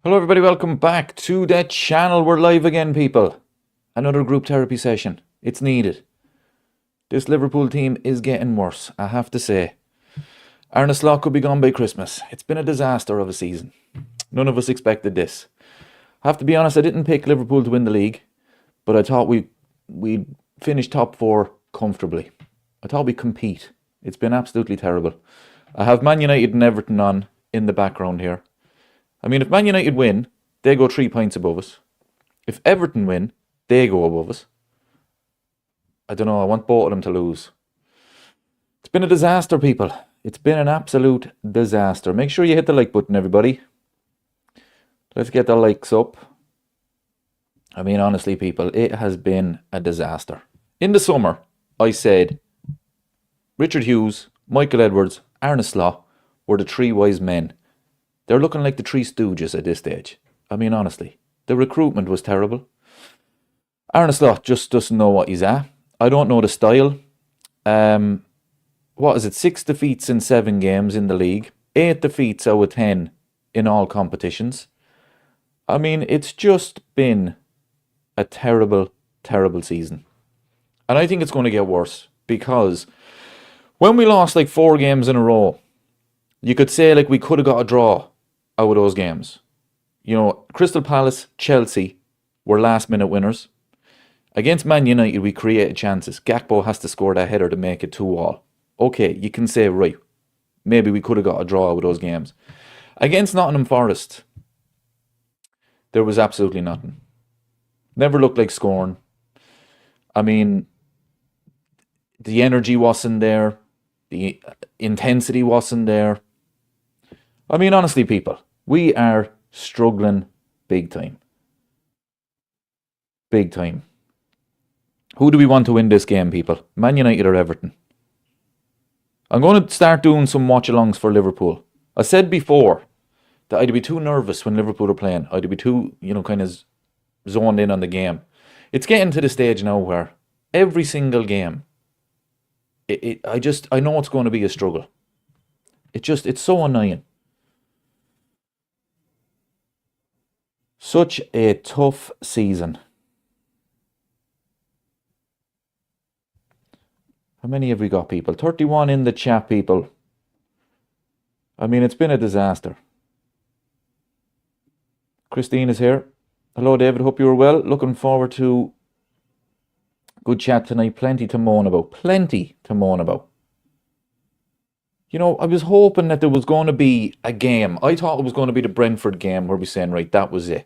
Hello everybody, welcome back to the channel. We're live again, people. Another group therapy session. It's needed. This Liverpool team is getting worse, I have to say. Arne Slot could be gone by Christmas. It's been a disaster of a season. None of us expected this. I have to be honest, I didn't pick Liverpool to win the league, but I thought we'd finish top four comfortably. I thought we'd compete. It's been absolutely terrible. I have Man United and Everton on in the background here. I mean, if Man United win, they go 3 points above us. If Everton win, they go above us. I don't know, I want both of them to lose. It's been a disaster, people. It's been an absolute disaster. Make sure you hit the like button, everybody. Let's get the likes up. I mean, honestly, people, it has been a disaster. In the summer, I said Richard Hughes, Michael Edwards, Arne Slot were the three wise men. They're looking like the Three Stooges at this stage. I mean, honestly, the recruitment was terrible. Arne Slot just doesn't know what he's at. I don't know the style. What is it? 6 defeats in 7 games in the league. 8 defeats out of 10 in all competitions. I mean, it's just been a terrible, terrible season. And I think it's going to get worse because when we lost like 4 games in a row, you could say like we could have got a draw out of those games. You know, Crystal Palace, Chelsea were last minute winners. Against Man United, we created chances. Gakpo has to score that header to make it 2-2. Okay, you can say, right, maybe we could have got a draw out of those games. Against Nottingham Forest, there was absolutely nothing. Never looked like scoring. I mean, the energy wasn't there. The intensity wasn't there. I mean, honestly, people, we are struggling big time. Big time. Who do we want to win this game, people? Man United or Everton? I'm going to start doing some watch-alongs for Liverpool. I said before that I'd be too nervous when Liverpool are playing. I'd be too, kind of zoned in on the game. It's getting to the stage now where every single game, I know it's going to be a struggle. It's so annoying. Such a tough season. How many have we got, people? 31 in the chat, people. I mean, it's been a disaster. Christine is here. Hello, David. Hope you are well. Looking forward to good chat tonight. Plenty to moan about. Plenty to moan about. You know, I was hoping that there was going to be a game. I thought it was going to be the Brentford game where we're saying, right, that was it.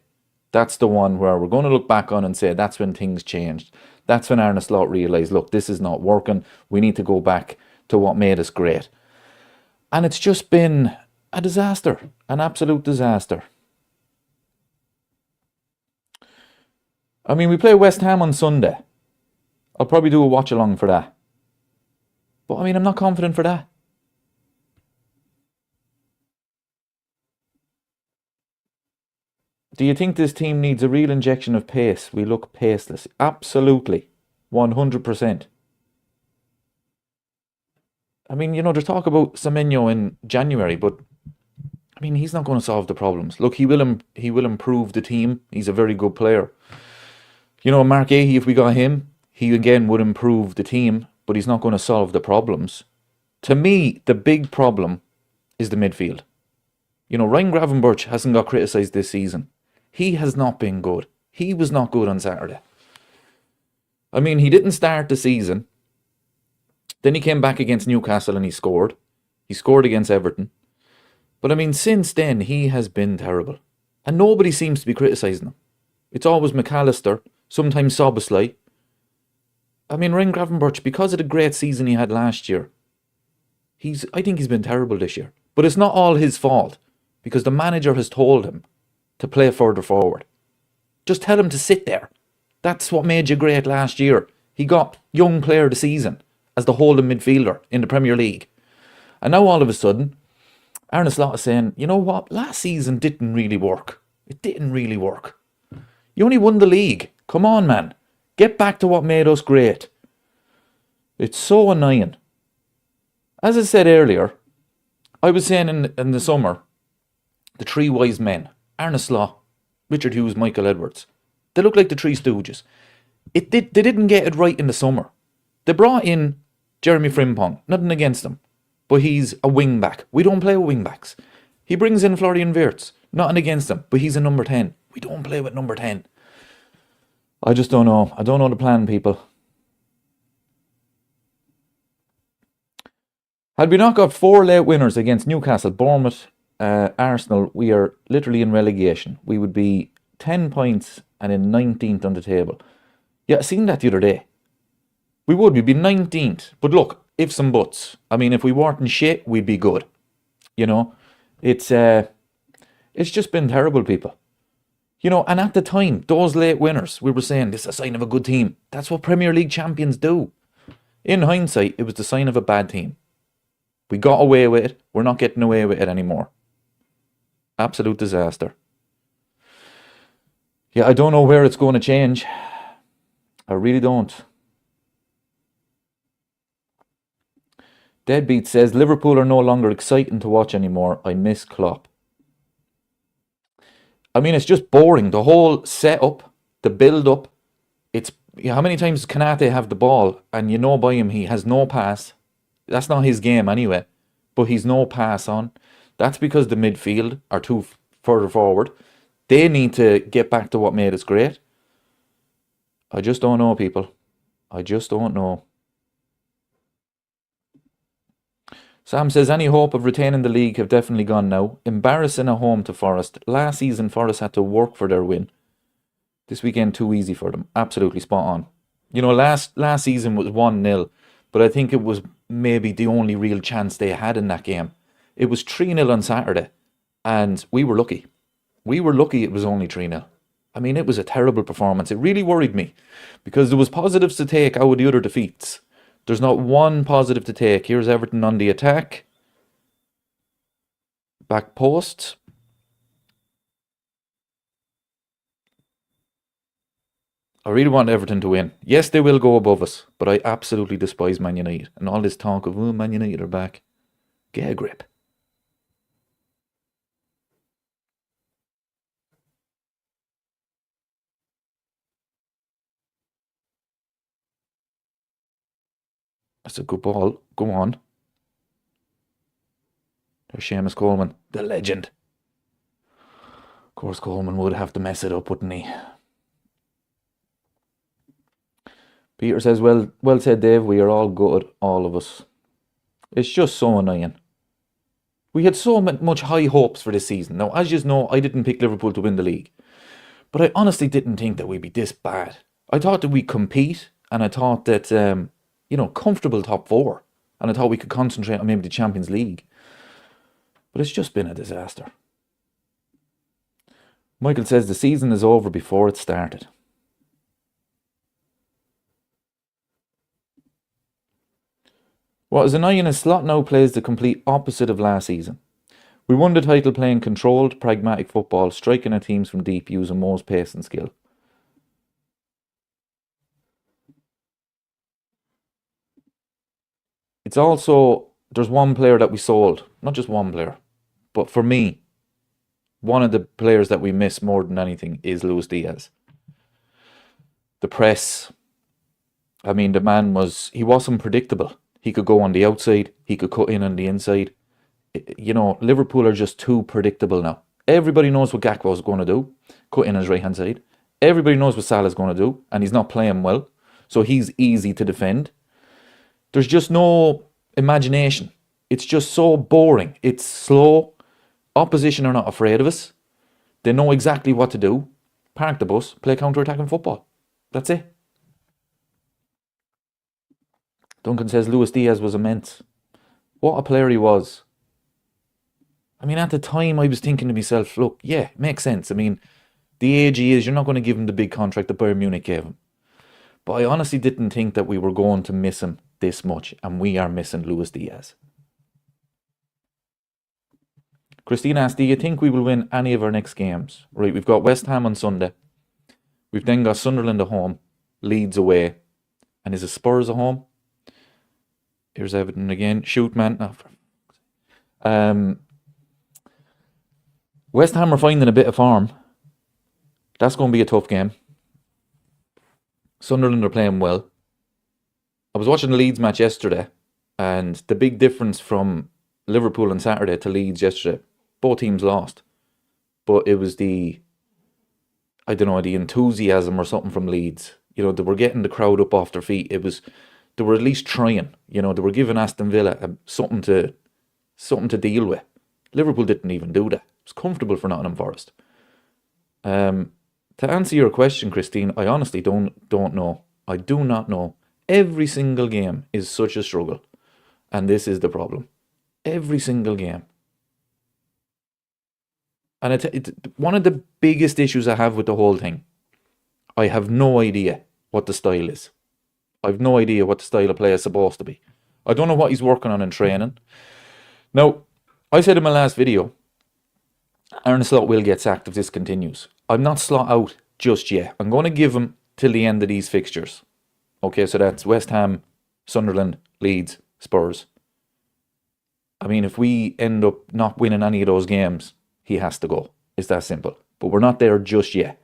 That's the one where we're going to look back on and say that's when things changed. That's when Arne Slot realised, look, this is not working. We need to go back to what made us great. And it's just been a disaster. An absolute disaster. I mean, we play West Ham on Sunday. I'll probably do a watch-along for that. But, I mean, I'm not confident for that. Do you think this team needs a real injection of pace? We look paceless. Absolutely. 100%. I mean, there's talk about Semenyo in January, but I mean, he's not going to solve the problems. Look, he will improve the team. He's a very good player. Mark Ahey, if we got him, he again would improve the team, but he's not going to solve the problems. To me, the big problem is the midfield. Ryan Gravenberch hasn't got criticised this season. He has not been good. He was not good on Saturday. I mean, he didn't start the season. Then he came back against Newcastle and he scored. He scored against Everton. But I mean, since then, he has been terrible. And nobody seems to be criticising him. It's always McAllister, sometimes Szoboszlai. I mean, Ryan Gravenberch, because of the great season he had last year, I think he's been terrible this year. But it's not all his fault, because the manager has told him to play further forward. Just tell him to sit there. That's what made you great last year. He got young player of the season as the holding midfielder in the Premier League. And now all of a sudden, Arne Slot is saying, you know what, last season didn't really work. It didn't really work. You only won the league. Come on, man. Get back to what made us great. It's so annoying. As I said earlier, I was saying in the summer, the three wise men, Arne Slot, Richard Hughes, Michael Edwards. They look like the Three Stooges. They didn't get it right in the summer. They brought in Jeremy Frimpong, nothing against him, but he's a wing back. We don't play with wing backs. He brings in Florian Wirtz, nothing against him, but he's a number 10. We don't play with number 10. I just don't know. I don't know the plan, people. Had we not got 4 late winners against Newcastle, Bournemouth, Arsenal, we are literally in relegation. We would be 10 points and in 19th on the table. Yeah, I seen that the other day. We'd be 19th. But look, ifs and buts. I mean, if we weren't in shit, we'd be good. You know, it's just been terrible, people. You know, and at the time, those late winners, we were saying, this is a sign of a good team. That's what Premier League champions do. In hindsight, it was the sign of a bad team. We got away with it. We're not getting away with it anymore. Absolute disaster. Yeah, I don't know where it's going to change. I really don't. Deadbeat says, Liverpool are no longer exciting to watch anymore. I miss Klopp. I mean, it's just boring. The whole setup, the build-up. It's how many times does Kanate have the ball and you know by him he has no pass. That's not his game anyway. But he's no pass on. That's because the midfield are too further forward. They need to get back to what made us great. I just don't know, people. I just don't know. Sam says, any hope of retaining the league have definitely gone now. Embarrassing at home to Forest. Last season, Forest had to work for their win. This weekend, too easy for them. Absolutely spot on. You know, last season was 1-0, but I think it was maybe the only real chance they had in that game. It was 3-0 on Saturday, and we were lucky. We were lucky it was only 3-0. I mean, it was a terrible performance. It really worried me, because there was positives to take out of the other defeats. There's not one positive to take. Here's Everton on the attack. Back post. I really want Everton to win. Yes, they will go above us, but I absolutely despise Man United. And all this talk of, oh, Man United are back. Get a grip. That's a good ball. Go on. There's Seamus Coleman, the legend. Of course, Coleman would have to mess it up, wouldn't he? Peter says, well said, Dave. We are all good, all of us. It's just so annoying. We had so much high hopes for this season. Now, as you know, I didn't pick Liverpool to win the league. But I honestly didn't think that we'd be this bad. I thought that we'd compete, and I thought that, comfortable top 4. And I thought we could concentrate on maybe the Champions League. But it's just been a disaster. Michael says the season is over before it started. What is annoying is Slot now plays the complete opposite of last season. We won the title playing controlled, pragmatic football, striking at teams from deep, using most pace and skill. It's also, there's one player that we sold. Not just one player. But for me, one of the players that we miss more than anything is Luis Diaz. The press. I mean, the man he wasn't predictable. He could go on the outside. He could cut in on the inside. You know, Liverpool are just too predictable now. Everybody knows what Gakpo is going to do. Cut in on his right-hand side. Everybody knows what Salah's going to do. And he's not playing well. So he's easy to defend. There's just no imagination. It's just so boring. It's slow. Opposition are not afraid of us. They know exactly what to do. Park the bus. Play counter-attacking football. That's it. Duncan says Luis Diaz was immense. What a player he was. I mean, at the time I was thinking to myself, look, yeah, it makes sense. I mean, the age he is, you're not going to give him the big contract that Bayern Munich gave him. But I honestly didn't think that we were going to miss him this much, and we are missing Luis Diaz. Christine asked, do you think we will win any of our next games? Right, we've got West Ham on Sunday. We've then got Sunderland at home, Leeds away, and is it Spurs at home? Here's Everton again. Shoot, man. Oh, West Ham are finding a bit of form. That's going to be a tough game. Sunderland are playing well. I was watching the Leeds match yesterday, and the big difference from Liverpool on Saturday to Leeds yesterday, both teams lost. But it was I don't know, the enthusiasm or something from Leeds. You know, they were getting the crowd up off their feet. They were at least trying. You know, they were giving Aston Villa something to deal with. Liverpool didn't even do that. It was comfortable for Nottingham Forest. To answer your question, Christine, I honestly don't know. I do not know. Every single game is such a struggle, and this is the problem. Every single game. And it's one of the biggest issues I have with the whole thing. I have no idea what the style is. I've no idea what the style of play is supposed to be. I don't know what he's working on in training. Now, I said in my last video, Arne Slot will get sacked if this continues. I'm not Slot out just yet. I'm going to give him till the end of these fixtures. Okay, so that's West Ham, Sunderland, Leeds, Spurs. I mean, if we end up not winning any of those games, he has to go. It's that simple. But we're not there just yet.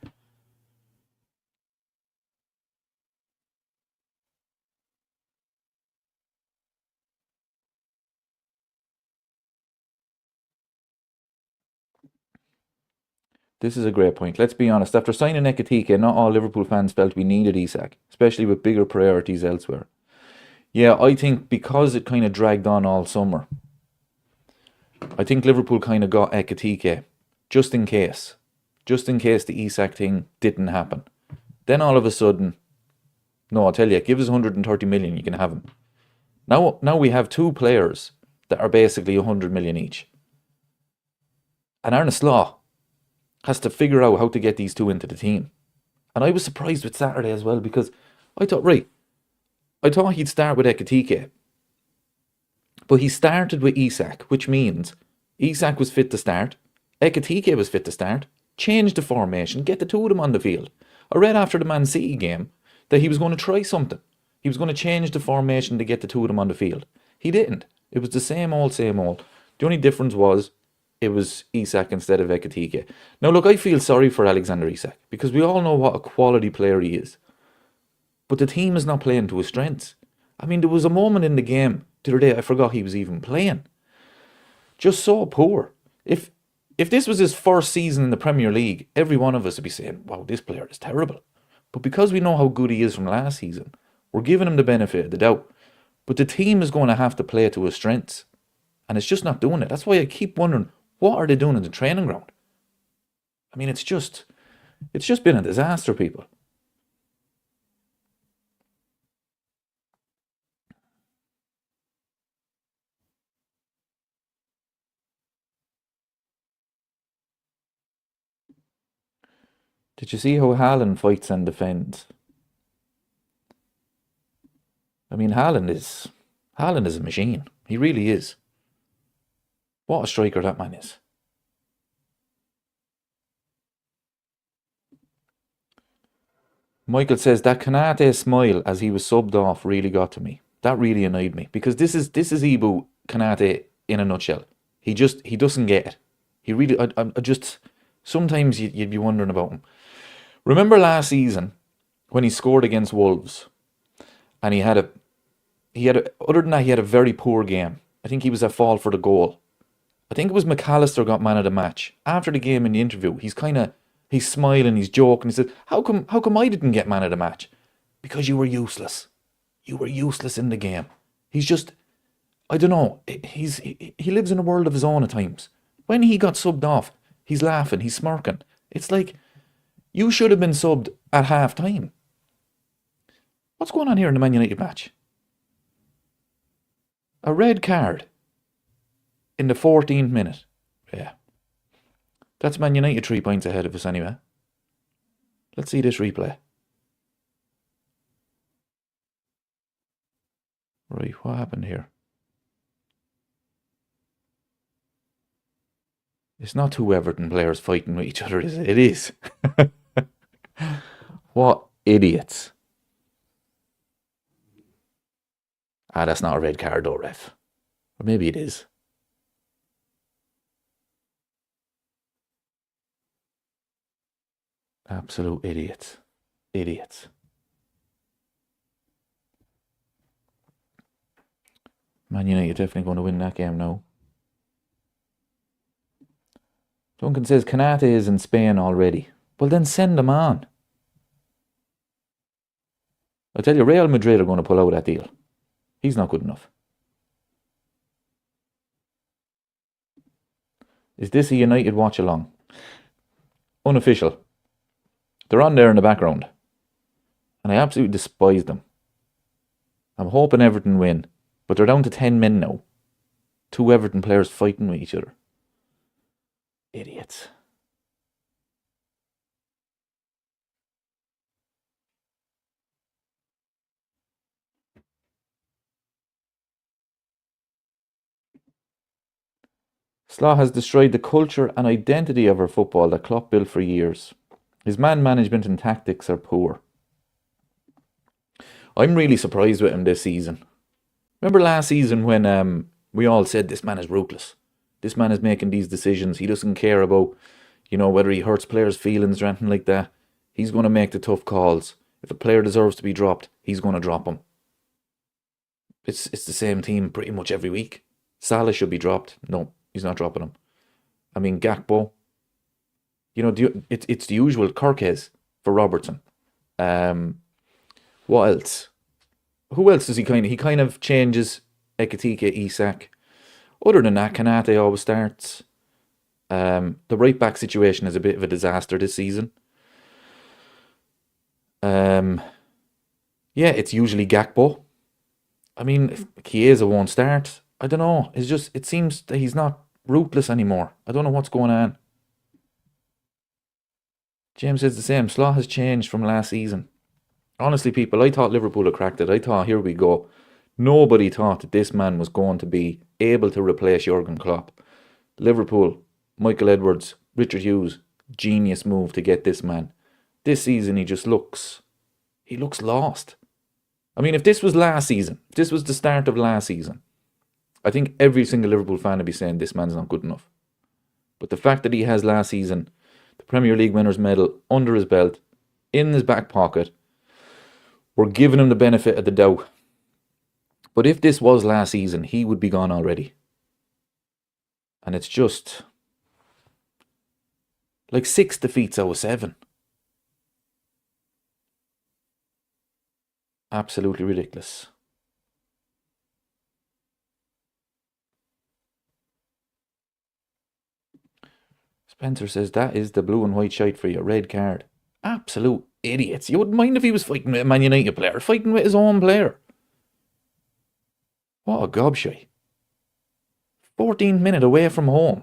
This is a great point. Let's be honest. After signing Ekitike, not all Liverpool fans felt we needed Isak, especially with bigger priorities elsewhere. Yeah, I think because it kind of dragged on all summer, I think Liverpool kind of got Ekitike just in case. Just in case the Isak thing didn't happen. Then all of a sudden, no, I'll tell you, give us 130 million, you can have him. Now we have two players that are basically 100 million each. And Arne Slot has to figure out how to get these two into the team. And I was surprised with Saturday as well because I thought he'd start with Ekitike. But he started with Isak, which means Isak was fit to start, Ekitike was fit to start, change the formation, get the two of them on the field. I read after the Man City game that he was going to try something. He was going to change the formation to get the two of them on the field. He didn't. It was the same old, same old. The only difference was it was Isak instead of Ekitike. Now look, I feel sorry for Alexander Isak because we all know what a quality player he is. But the team is not playing to his strengths. I mean, there was a moment in the game the other day I forgot he was even playing. Just so poor. If this was his first season in the Premier League, every one of us would be saying, wow, this player is terrible. But because we know how good he is from last season, we're giving him the benefit of the doubt. But the team is going to have to play to his strengths. And it's just not doing it. That's why I keep wondering, what are they doing in the training ground? I mean, it's just been a disaster, people. Did you see how Haaland fights and defends? I mean, Haaland is a machine. He really is. What a striker that man is. Michael says that Kanate smile as he was subbed off really got to me. That really annoyed me because this is Ibu Kanate in a nutshell. He doesn't get it. He really I just sometimes you'd be wondering about him. Remember last season when he scored against Wolves and he had other than that he had a very poor game. I think he was at fault for the goal. I think it was McAllister got man of the match. After the game in the interview, he's smiling, he's joking. He said, "How come I didn't get man of the match? Because you were useless. You were useless in the game." He's just, I don't know. He lives in a world of his own at times. When he got subbed off, he's laughing, he's smirking. It's like you should have been subbed at half time. What's going on here in the Man United match? A red card in the 14th minute. Yeah. That's Man United 3 points ahead of us anyway. Let's see this replay. Right, what happened here? It's not two Everton players fighting with each other, is it? It is. What idiots. That's not a red card though, ref. Or maybe it is. Absolute idiots. Idiots. Man United definitely going to win that game now. Duncan says Kanate is in Spain already. Well, then send him on. I tell you, Real Madrid are going to pull out that deal. He's not good enough. Is this a United watch along? Unofficial. They're on there in the background. And I absolutely despise them. I'm hoping Everton win. But they're down to 10 men now. 2 Everton players fighting with each other. Idiots. Slot has destroyed the culture and identity of our football that Klopp built for years. His man management and tactics are poor. I'm really surprised with him this season. Remember last season when we all said this man is ruthless. This man is making these decisions. He doesn't care about, whether he hurts players' feelings or anything like that. He's going to make the tough calls. If a player deserves to be dropped, he's going to drop him. It's the same team pretty much every week. Salah should be dropped. No, he's not dropping him. I mean, Gakpo. It's the usual Kirkes for Robertson. What else? Who else does he kind of changes Ekitike, Isak. Other than that, Kanate always starts. The right back situation is a bit of a disaster this season. Yeah, it's usually Gakpo. I mean, if Chiesa won't start, I don't know. It seems that he's not ruthless anymore. I don't know what's going on. James says the same. Slot has changed from last season. Honestly, people, I thought Liverpool had cracked it. I thought, here we go. Nobody thought that this man was going to be able to replace Jurgen Klopp. Liverpool, Michael Edwards, Richard Hughes, genius move to get this man. This season he looks lost. I mean, if this was last season, if this was the start of last season, I think every single Liverpool fan would be saying this man's not good enough. But the fact that he has last season, the Premier League winners' medal under his belt, in his back pocket, we're giving him the benefit of the doubt. But if this was last season, he would be gone already. And it's just like 6 defeats out of 7. Absolutely ridiculous. Spencer says that is the blue and white shite for you. Red card. Absolute idiots. You wouldn't mind if he was fighting with a Man United player, fighting with his own player. What a gobshite. 14th minute away from home.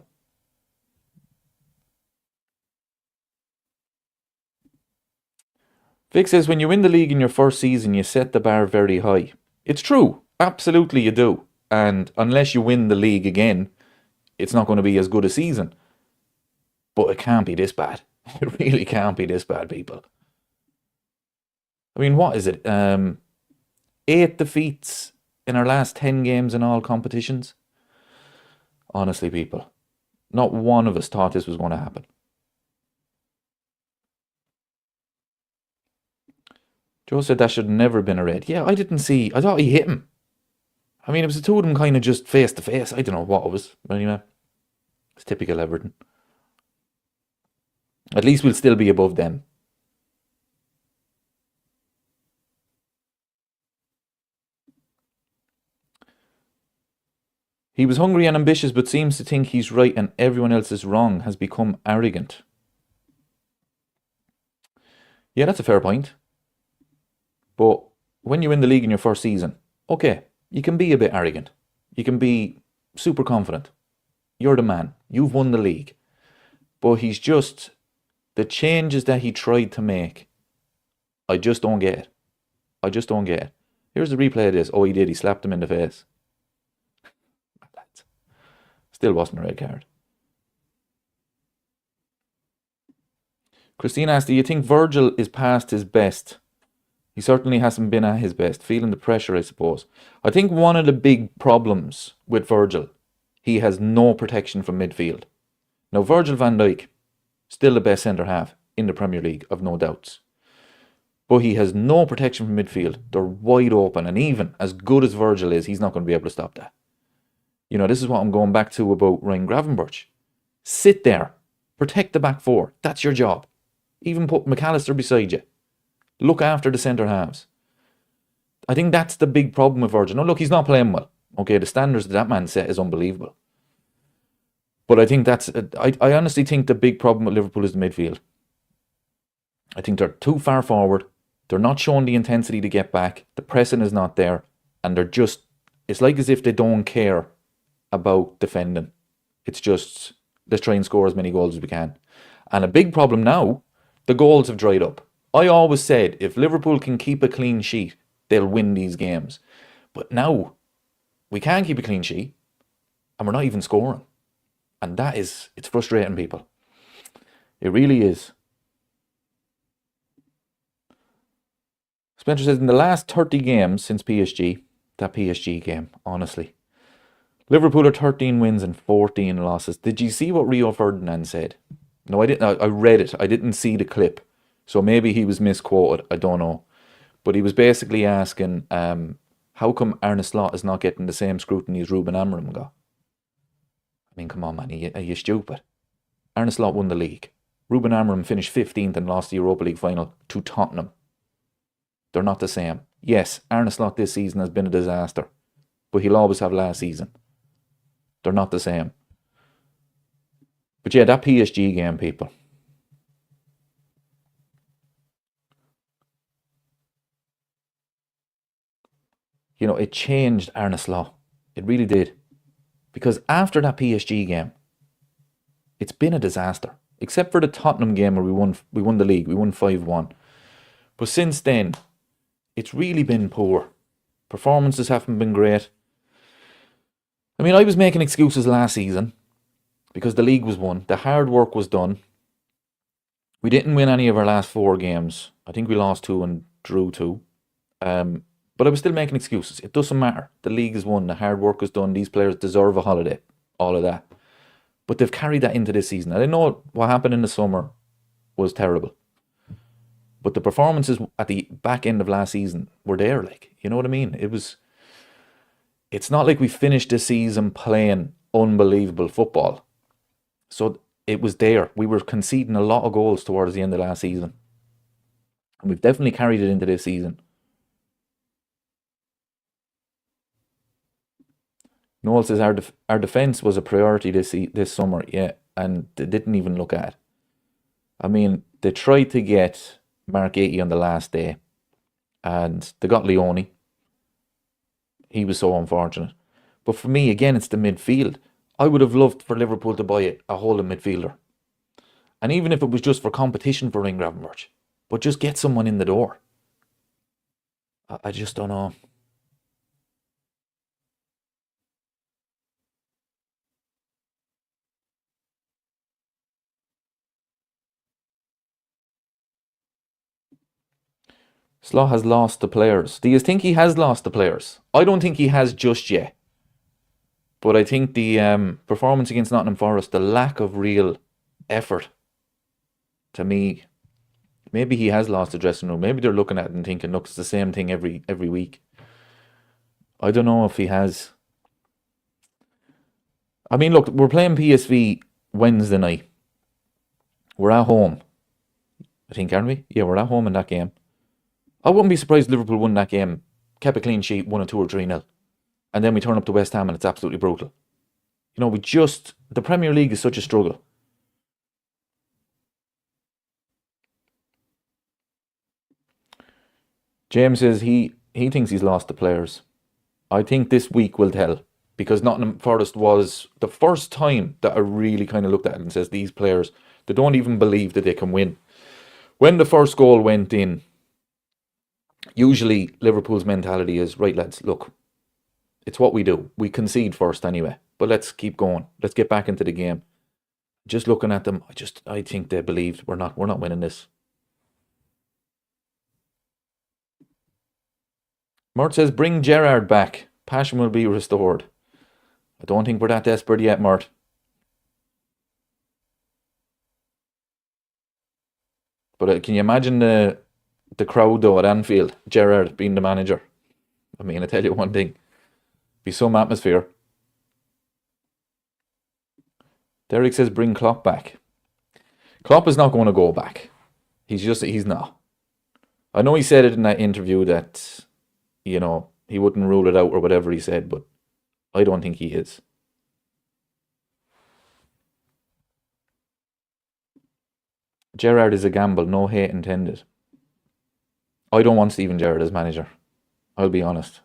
Vic says, when you win the league in your first season, you set the bar very high. It's true. Absolutely you do. And unless you win the league again, it's not going to be as good a season. But it can't be this bad. It really can't be this bad, people. I mean, what is it? 8 defeats in our last 10 games in all competitions. Honestly, people, not one of us thought this was going to happen. Joe said that should never have been a red. Yeah, I thought he hit him. I mean, it was the two of them kind of just face to face. I don't know what it was. But anyway, it's typical Everton. At least we'll still be above them. He was hungry and ambitious, but seems to think he's right and everyone else is wrong, has become arrogant. Yeah, that's a fair point. But when you win the league in your first season, okay, you can be a bit arrogant. You can be super confident. You're the man. You've won the league. But he's just, the changes that he tried to make, I just don't get it. I just don't get it. Here's the replay of this. Oh, he did. He slapped him in the face. Still wasn't a red card. Christine asked, do you think Virgil is past his best? He certainly hasn't been at his best. Feeling the pressure, I suppose. I think one of the big problems with Virgil, he has no protection from midfield. Now, Virgil van Dijk, still the best centre-half in the Premier League, I've no doubts. But he has no protection from midfield. They're wide open. And even as good as Virgil is, he's not going to be able to stop that. You know, this is what I'm going back to about Ryan Gravenberch. Sit there. Protect the back four. That's your job. Even put McAllister beside you. Look after the centre halves. I think that's the big problem with Virgil. No, look, he's not playing well. Okay, the standards that man set is unbelievable. But I think I honestly think the big problem with Liverpool is the midfield. I think they're too far forward. They're not showing the intensity to get back. The pressing is not there. And it's like as if they don't care about defending. It's just, let's try and score as many goals as we can. And a big problem now, the goals have dried up. I always said, if Liverpool can keep a clean sheet, they'll win these games. But now, we can't keep a clean sheet, and we're not even scoring. And it's frustrating people. It really is. Spencer says, in the last 30 games since PSG, that PSG game, honestly, Liverpool are 13 wins and 14 losses. Did you see what Rio Ferdinand said? No, I didn't. I read it. I didn't see the clip. So maybe he was misquoted. I don't know. But he was basically asking, how come Arne Slot is not getting the same scrutiny as Ruben Amorim got? I mean, come on, man. Are you stupid? Arne Slot won the league. Ruben Amorim finished 15th and lost the Europa League final to Tottenham. They're not the same. Yes, Arne Slot this season has been a disaster. But he'll always have last season. They're not the same. But yeah, that PSG game, people. You know, it changed Arne Slot. It really did. Because after that PSG game, it's been a disaster. Except for the Tottenham game where we won the league. We won 5-1. But since then, it's really been poor. Performances haven't been great. I mean, I was making excuses last season because the league was won. The hard work was done. We didn't win any of our last 4 games. I think we lost 2 and drew 2. But I was still making excuses. It doesn't matter. The league is won. The hard work is done. These players deserve a holiday. All of that. But they've carried that into this season. I didn't know what happened in the summer was terrible. But the performances at the back end of last season were there. Like, you know what I mean? It's not like we finished the season playing unbelievable football. So it was there. We were conceding a lot of goals towards the end of last season. And we've definitely carried it into this season. Noel says our defence was a priority this summer, yeah, and they didn't even look at it. I mean, they tried to get Mark 80 on the last day, and they got Leone. He was so unfortunate. But for me, again, it's the midfield. I would have loved for Liverpool to buy a holding midfielder. And even if it was just for competition for Ryan Gravenberch, but just get someone in the door. I just don't know. Slot has lost the players. Do you think he has lost the players? I don't think he has just yet. But I think the performance against Nottingham Forest, the lack of real effort, to me, maybe he has lost the dressing room. Maybe they're looking at it and thinking, look, it's the same thing every week. I don't know if he has. I mean, look, we're playing PSV Wednesday night. We're at home. I think, aren't we? Yeah, we're at home in that game. I wouldn't be surprised if Liverpool won that game, kept a clean sheet, 1 or 2 or 3-0. And then we turn up to West Ham and it's absolutely brutal. You know, the Premier League is such a struggle. James says he thinks he's lost the players. I think this week will tell. Because Nottingham Forest was the first time that I really kind of looked at it and says these players, they don't even believe that they can win. When the first goal went in, usually Liverpool's mentality is, right lads, look, it's what we do. We concede first anyway, but let's keep going. Let's get back into the game. Just looking at them, I think they believe we're not winning this. Mert says, bring Gerrard back. Passion will be restored. I don't think we're that desperate yet, Mert. But can you imagine the crowd though at Anfield, Gerrard being the manager? I mean, I tell you one thing, be some atmosphere. Derek says bring Klopp back. Klopp is not going to go back. He's not. I know he said it in that interview that, he wouldn't rule it out or whatever he said, but I don't think he is. Gerrard is a gamble, no hate intended. I don't want Steven Gerrard as manager. I'll be honest.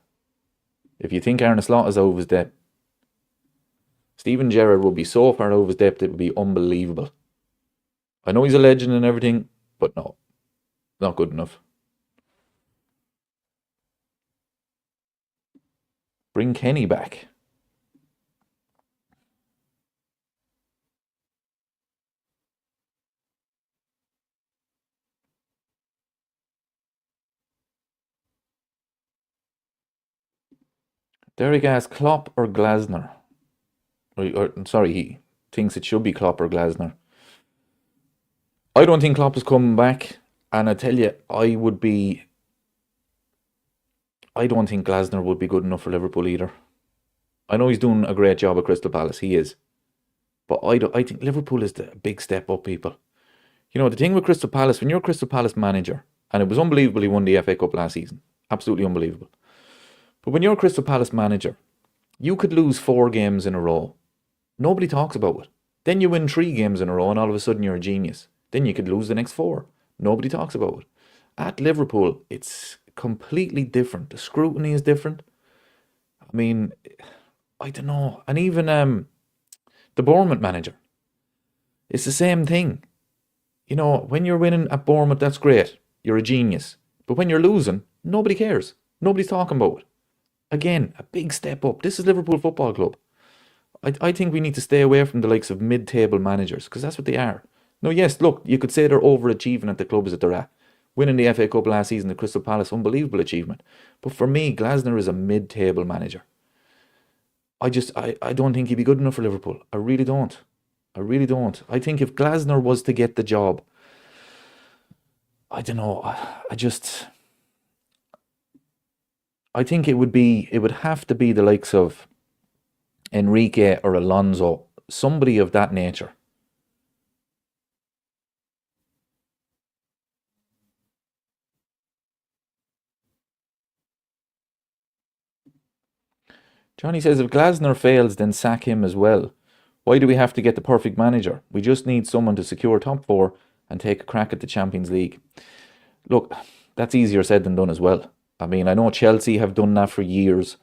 If you think Arne Slot is out of his depth, Steven Gerrard would be so far out of his depth it would be unbelievable. I know he's a legend and everything, but no, not good enough. Bring Kenny back. Derek asks Klopp or Glasner. Sorry, he thinks it should be Klopp or Glasner. I don't think Klopp is coming back, and I tell you, I don't think Glasner would be good enough for Liverpool either. I know he's doing a great job at Crystal Palace, he is. But I think Liverpool is the big step up, people. The thing with Crystal Palace, when you're a Crystal Palace manager, and it was unbelievable he won the FA Cup last season, absolutely unbelievable. But when you're a Crystal Palace manager, you could lose 4 games in a row. Nobody talks about it. Then you win 3 games in a row and all of a sudden you're a genius. Then you could lose the next 4. Nobody talks about it. At Liverpool, it's completely different. The scrutiny is different. I mean, I don't know. And even the Bournemouth manager, it's the same thing. When you're winning at Bournemouth, that's great. You're a genius. But when you're losing, nobody cares. Nobody's talking about it. Again, a big step up. This is Liverpool Football Club. I think we need to stay away from the likes of mid-table managers, because that's what they are. No, yes, look, you could say they're overachieving at the clubs that they're at. Winning the FA Cup last season at Crystal Palace, unbelievable achievement. But for me, Glasner is a mid-table manager. I don't think he'd be good enough for Liverpool. I really don't. I think if Glasner was to get the job, I don't know, I think it would have to be the likes of Enrique or Alonso, somebody of that nature. Johnny says, if Glasner fails, then sack him as well. Why do we have to get the perfect manager? We just need someone to secure top 4 and take a crack at the Champions League. Look, that's easier said than done as well. I mean, I know Chelsea have done that for years,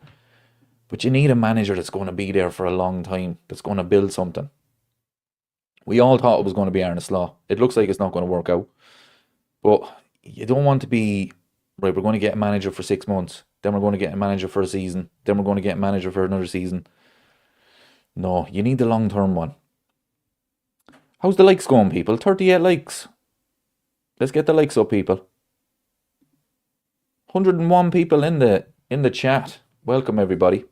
but you need a manager that's going to be there for a long time, that's going to build something. We all thought it was going to be Arne Slot. It looks like it's not going to work out. But you don't want to be, right, we're going to get a manager for 6 months, then we're going to get a manager for a season, then we're going to get a manager for another season. No, you need the long-term one. How's the likes going, people? 38 likes. Let's get the likes up, people. 101 people in the chat. Welcome, everybody.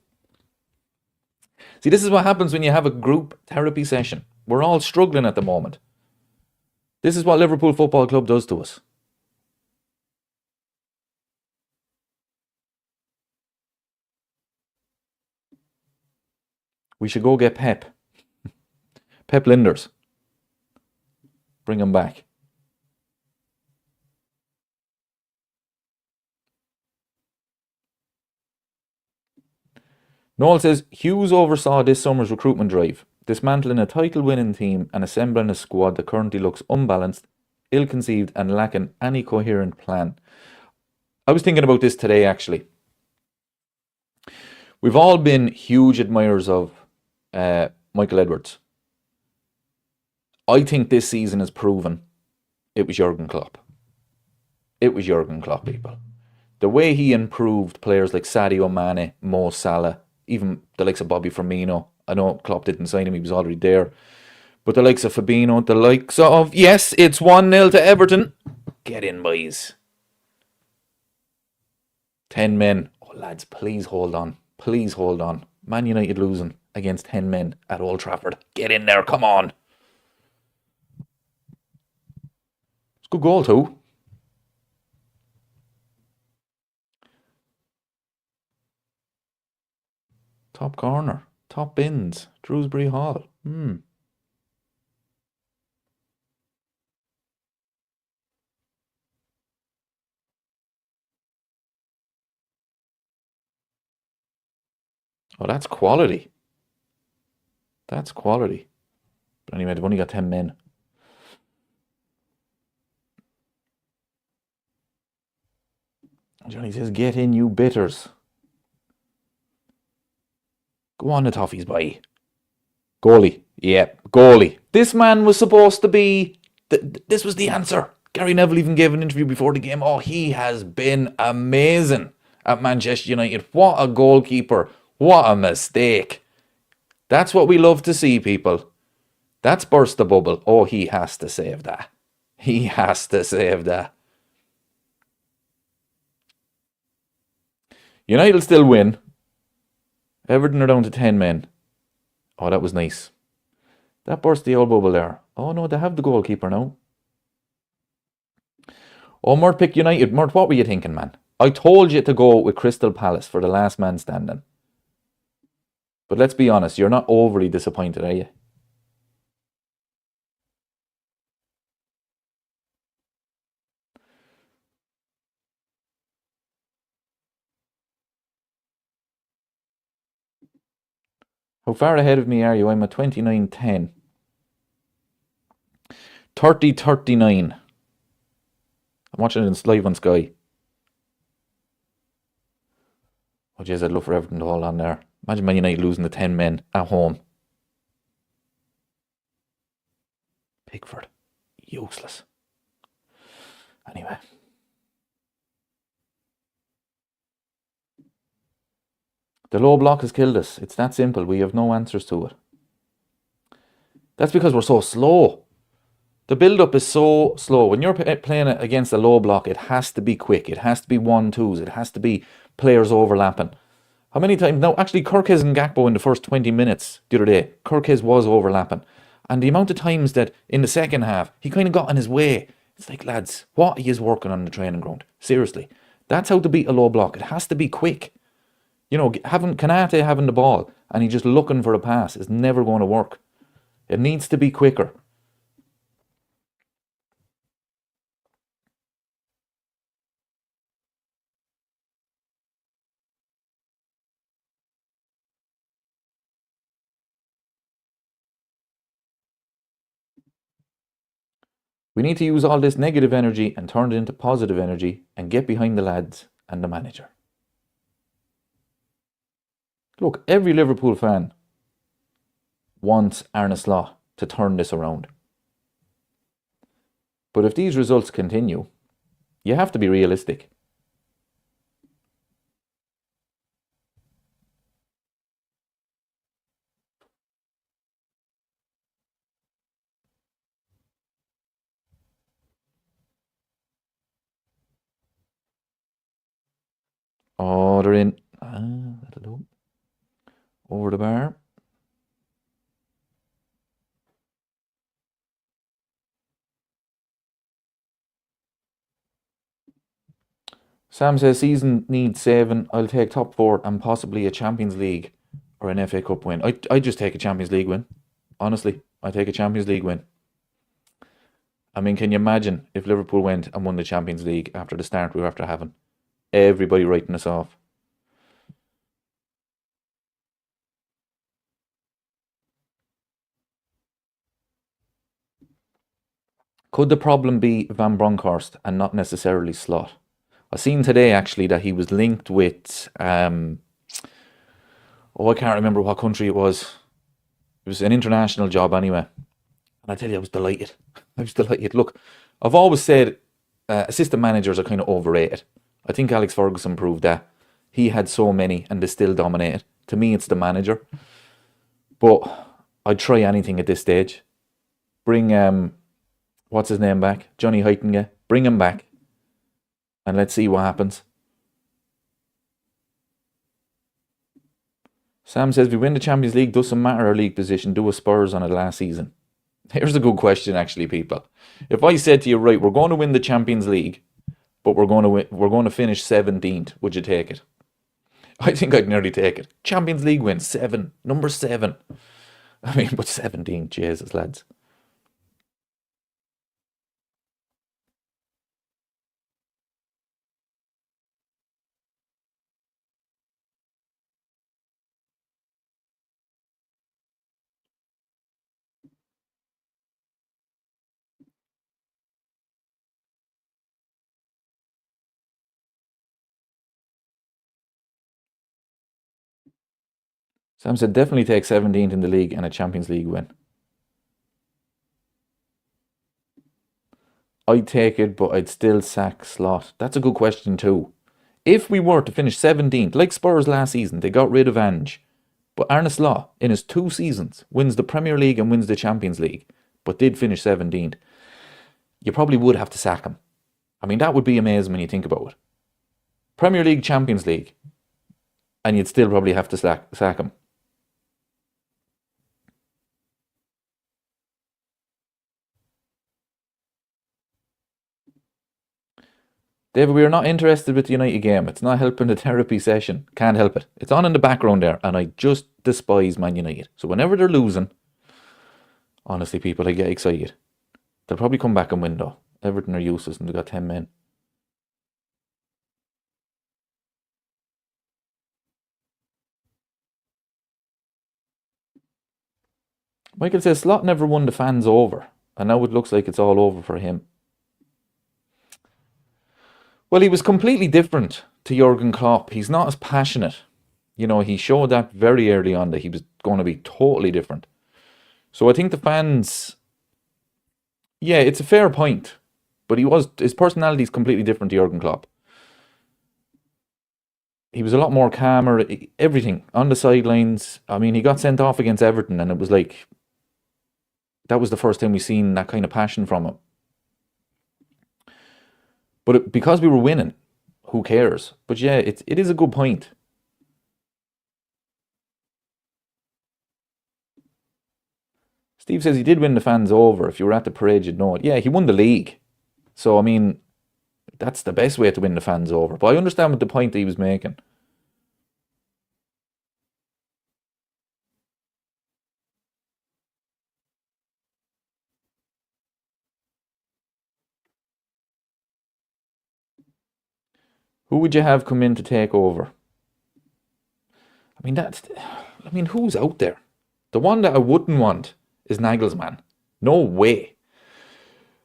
See, this is what happens when you have a group therapy session. We're all struggling at the moment. This is what Liverpool Football Club does to us. We should go get Pep. Pep Linders. Bring him back. Noel says, Hughes oversaw this summer's recruitment drive, dismantling a title-winning team and assembling a squad that currently looks unbalanced, ill-conceived and lacking any coherent plan. I was thinking about this today, actually. We've all been huge admirers of Michael Edwards. I think this season has proven it was Jurgen Klopp. It was Jurgen Klopp, people. The way he improved players like Sadio Mane, Mo Salah, even the likes of Bobby Firmino. I know Klopp didn't sign him, he was already there. But the likes of Fabinho, the likes of, yes, it's 1-0 to Everton. Get in, boys. 10 men. Oh, lads, please hold on. Please hold on. Man United losing against 10 men at Old Trafford. Get in there, come on. It's Good goal too. Top corner. Top bins. Shrewsbury Hall. Oh, that's quality. That's quality. But anyway, they've only got 10 men. Johnny says, get in, you bitters. Go on, the toffees, boy. Goalie. Yeah, goalie. This man was supposed to be... This was the answer. Gary Neville even gave an interview before the game. Oh, he has been amazing at Manchester United. What a goalkeeper. What a mistake. That's what we love to see, people. That's burst the bubble. Oh, he has to save that. He has to save that. United will still win. Everton are down to 10 men. Oh, that was nice. That burst the old bubble there. Oh, no, they have the goalkeeper now. Oh, Mert picked United. Mert, what were you thinking, man? I told you to go with Crystal Palace for the last man standing. But let's be honest, you're not overly disappointed, are you? How far ahead of me are you? I'm at 29.10. 30.39. I'm watching it live on Sky. Oh, jeez, I'd love for Everton to hold on there. Imagine Man United losing the 10 men at home. Pickford. Useless. Anyway. The low block has killed us. It's that simple. We have no answers to it. That's because we're so slow. The build-up is so slow. When you're playing against a low block, it has to be quick. It has to be 1-2s. It has to be players overlapping. How many times? No, actually, Kirkes and Gakpo in the first 20 minutes the other day, Kirkes was overlapping. And the amount of times that in the second half, he kind of got in his way. It's like, lads, what he is working on the training ground. Seriously. That's how to beat a low block. It has to be quick. You know, having Kanate having the ball and he just looking for a pass is never going to work. It needs to be quicker. We need to use all this negative energy and turn it into positive energy and get behind the lads and the manager. Look, every Liverpool fan wants Arne Slot to turn this around. But if these results continue, you have to be realistic. Oh, they're in. That'll do. Over the bar. Sam says season needs saving. I'll take top four and possibly a Champions League or an FA Cup win. I just take a Champions League win. Honestly, I take a Champions League win. I mean, can you imagine if Liverpool went and won the Champions League after the start we were after having? Everybody writing us off. Could the problem be Van Bronckhorst and not necessarily Slot? I seen today actually that he was linked with I can't remember what country it was. It was an international job anyway. And I tell you, I was delighted. I was delighted. Look, I've always said assistant managers are kind of overrated. I think Alex Ferguson proved that. He had so many and they still dominated. To me, it's the manager. But I'd try anything at this stage. Bring, what's his name back? Johnny Heitinga. Bring him back. And let's see what happens. Sam says, if we win the Champions League, doesn't matter our league position. Do a Spurs on it last season. Here's a good question, actually, people. If I said to you, right, we're going to win the Champions League, but we're going to finish 17th, would you take it? I think I'd nearly take it. Champions League win, seven, number seven. I mean, but 17, Jesus, lads. Sam said definitely take 17th in the league and a Champions League win. I'd take it, but I'd still sack Slot. That's a good question too. If we were to finish 17th, like Spurs last season, they got rid of Ange. But Arne Slot, in his 2 seasons, wins the Premier League and wins the Champions League, but did finish 17th. You probably would have to sack him. I mean, that would be amazing when you think about it. Premier League, Champions League, and you'd still probably have to sack him. David, we are not interested with the United game. It's not helping the therapy session. Can't help it. It's on in the background there, and I just despise Man United. So whenever they're losing, honestly, people, I get excited. They'll probably come back and win though. Everton are useless and they've got 10 men. Michael says Slot never won the fans over, and now it looks like it's all over for him. Well, he was completely different to Jurgen Klopp. He's not as passionate. You know, he showed that very early on that he was going to be totally different. So I think the fans, yeah, it's a fair point, but his personality is completely different to Jurgen Klopp. He was a lot more calmer, everything on the sidelines. I mean, he got sent off against Everton, and it was like that was the first time we seen that kind of passion from him. But because we were winning, who cares? But yeah, it is a good point. Steve says he did win the fans over. If you were at the parade, you'd know it. Yeah, he won the league. So I mean, that's the best way to win the fans over. But I understand what the point that he was making. Who would you have come in to take over? I mean, who's out there? The one that I wouldn't want is Nagelsmann. No way.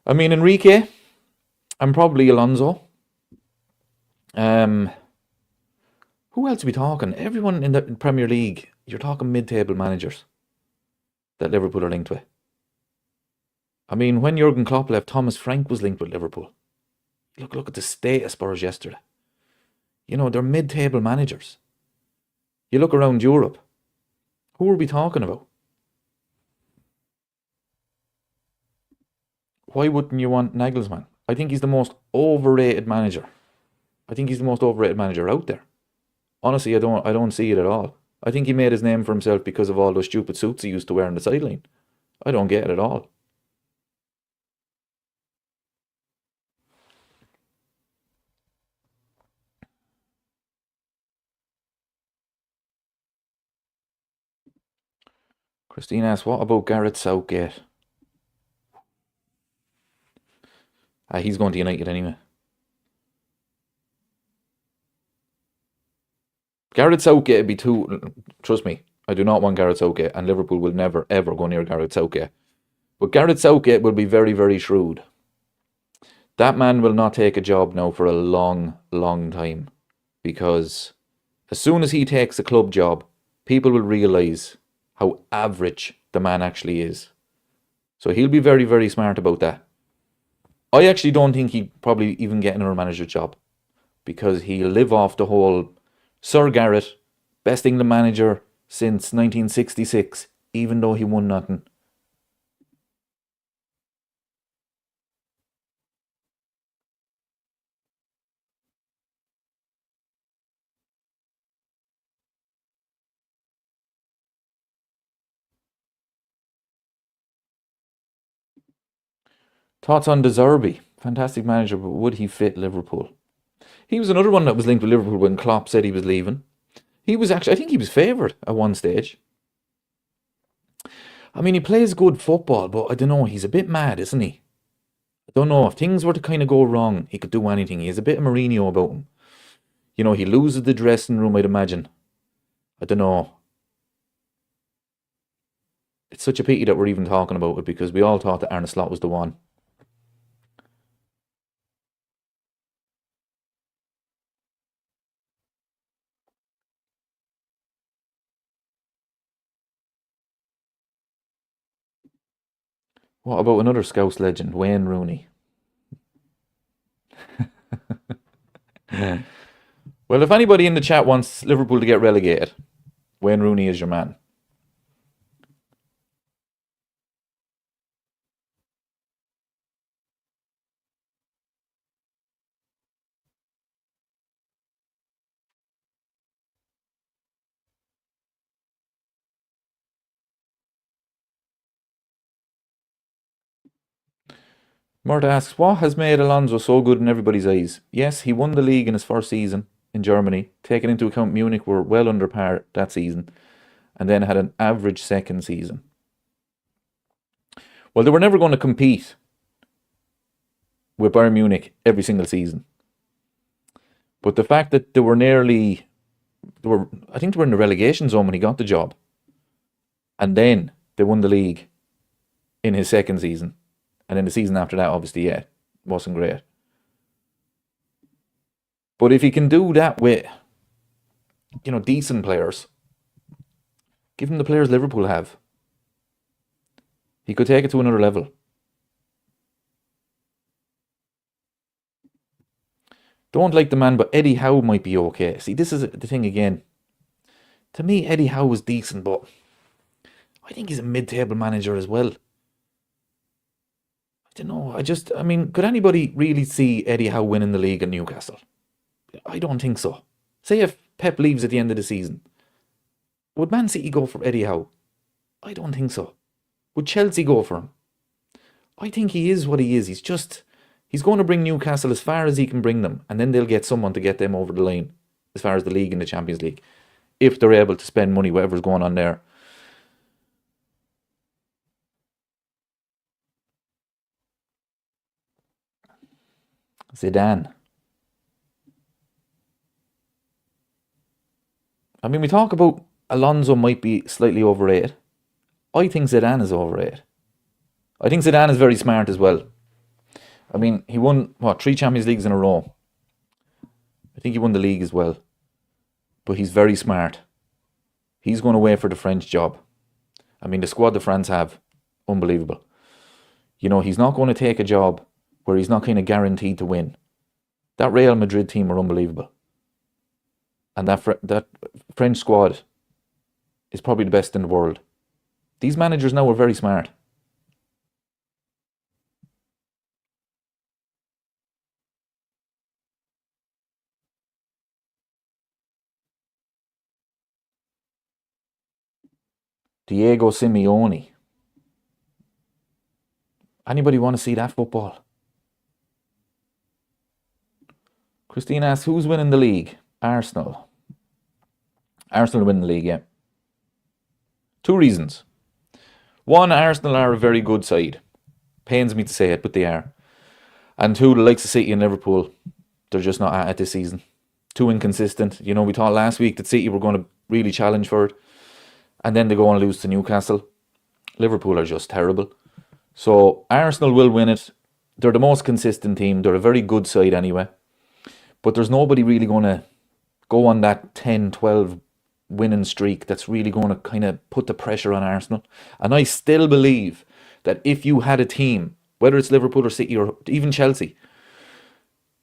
I mean, Enrique and probably Alonso. Um, who else are we talking? Everyone in the Premier League. You're talking mid-table managers that Liverpool are linked with. I mean, when Jurgen Klopp left, Thomas Frank was linked with Liverpool. Look at the state of Spurs yesterday. You know, they're mid-table managers. You look around Europe. Who are we talking about? Why wouldn't you want Nagelsmann? I think he's the most overrated manager. I think he's the most overrated manager out there. Honestly, I don't see it at all. I think he made his name for himself because of all those stupid suits he used to wear on the sideline. I don't get it at all. Christine asks, what about Gareth Southgate? He's going to United anyway. Gareth Southgate would be too. Trust me, I do not want Gareth Southgate, and Liverpool will never ever go near Gareth Southgate. But Gareth Southgate will be very, very shrewd. That man will not take a job now for a long, long time, because as soon as he takes a club job, people will realise how average the man actually is. So he'll be very, very smart about that. I actually don't think he'd probably even get another manager job, because he'll live off the whole Sir Gareth, best England manager since 1966, even though he won nothing. Thoughts on De Zerbi? Fantastic manager, but would he fit Liverpool? He was another one that was linked with Liverpool when Klopp said he was leaving. He was actually, I think he was favoured at one stage. I mean, he plays good football, but I don't know, he's a bit mad, isn't he? I don't know, if things were to kind of go wrong, he could do anything. He has a bit of Mourinho about him. You know, he loses the dressing room, I'd imagine. I don't know. It's such a pity that we're even talking about it because we all thought that Arne Slot was the one. What about another Scouse legend, Wayne Rooney? Well, if anybody in the chat wants Liverpool to get relegated, Wayne Rooney is your man. Mert asks, what has made Alonso so good in everybody's eyes? Yes, he won the league in his first season in Germany, taking into account Munich were well under par that season, and then had an average second season. Well, they were never going to compete with Bayern Munich every single season. But the fact that I think they were in the relegation zone when he got the job. And then they won the league in his second season. And then the season after that, obviously, yeah, wasn't great. But if he can do that with, decent players, give him the players Liverpool have, he could take it to another level. Don't like the man, but Eddie Howe might be okay. See, this is the thing again. To me, Eddie Howe was decent, but I think he's a mid-table manager as well. I don't know. I mean, could anybody really see Eddie Howe winning the league at Newcastle? I don't think so. Say if Pep leaves at the end of the season, would Man City go for Eddie Howe? I don't think so. Would Chelsea go for him? I think he is what he is. He's going to bring Newcastle as far as he can bring them, and then they'll get someone to get them over the line as far as the league and the Champions League, if they're able to spend money, whatever's going on there. Zidane. I mean, we talk about Alonso might be slightly overrated. I think Zidane is overrated. I think Zidane is very smart as well. I mean, he won, 3 Champions Leagues in a row. I think he won the league as well. But he's very smart. He's going away for the French job. I mean, the squad the France have, unbelievable. He's not going to take a job where he's not kind of guaranteed to win. That Real Madrid team are unbelievable. And that French squad is probably the best in the world. These managers now are very smart. Diego Simeone. Anybody want to see that football? Christine asks, who's winning the league? Arsenal. Arsenal win the league, yeah. 2 reasons. 1, Arsenal are a very good side. Pains me to say it, but they are. And 2, the likes of City and Liverpool, they're just not at it this season. Too inconsistent. We thought last week that City were going to really challenge for it. And then they go and lose to Newcastle. Liverpool are just terrible. So Arsenal will win it. They're the most consistent team. They're a very good side anyway. But there's nobody really going to go on that 10-12 winning streak that's really going to kind of put the pressure on Arsenal. And I still believe that if you had a team, whether it's Liverpool or City or even Chelsea,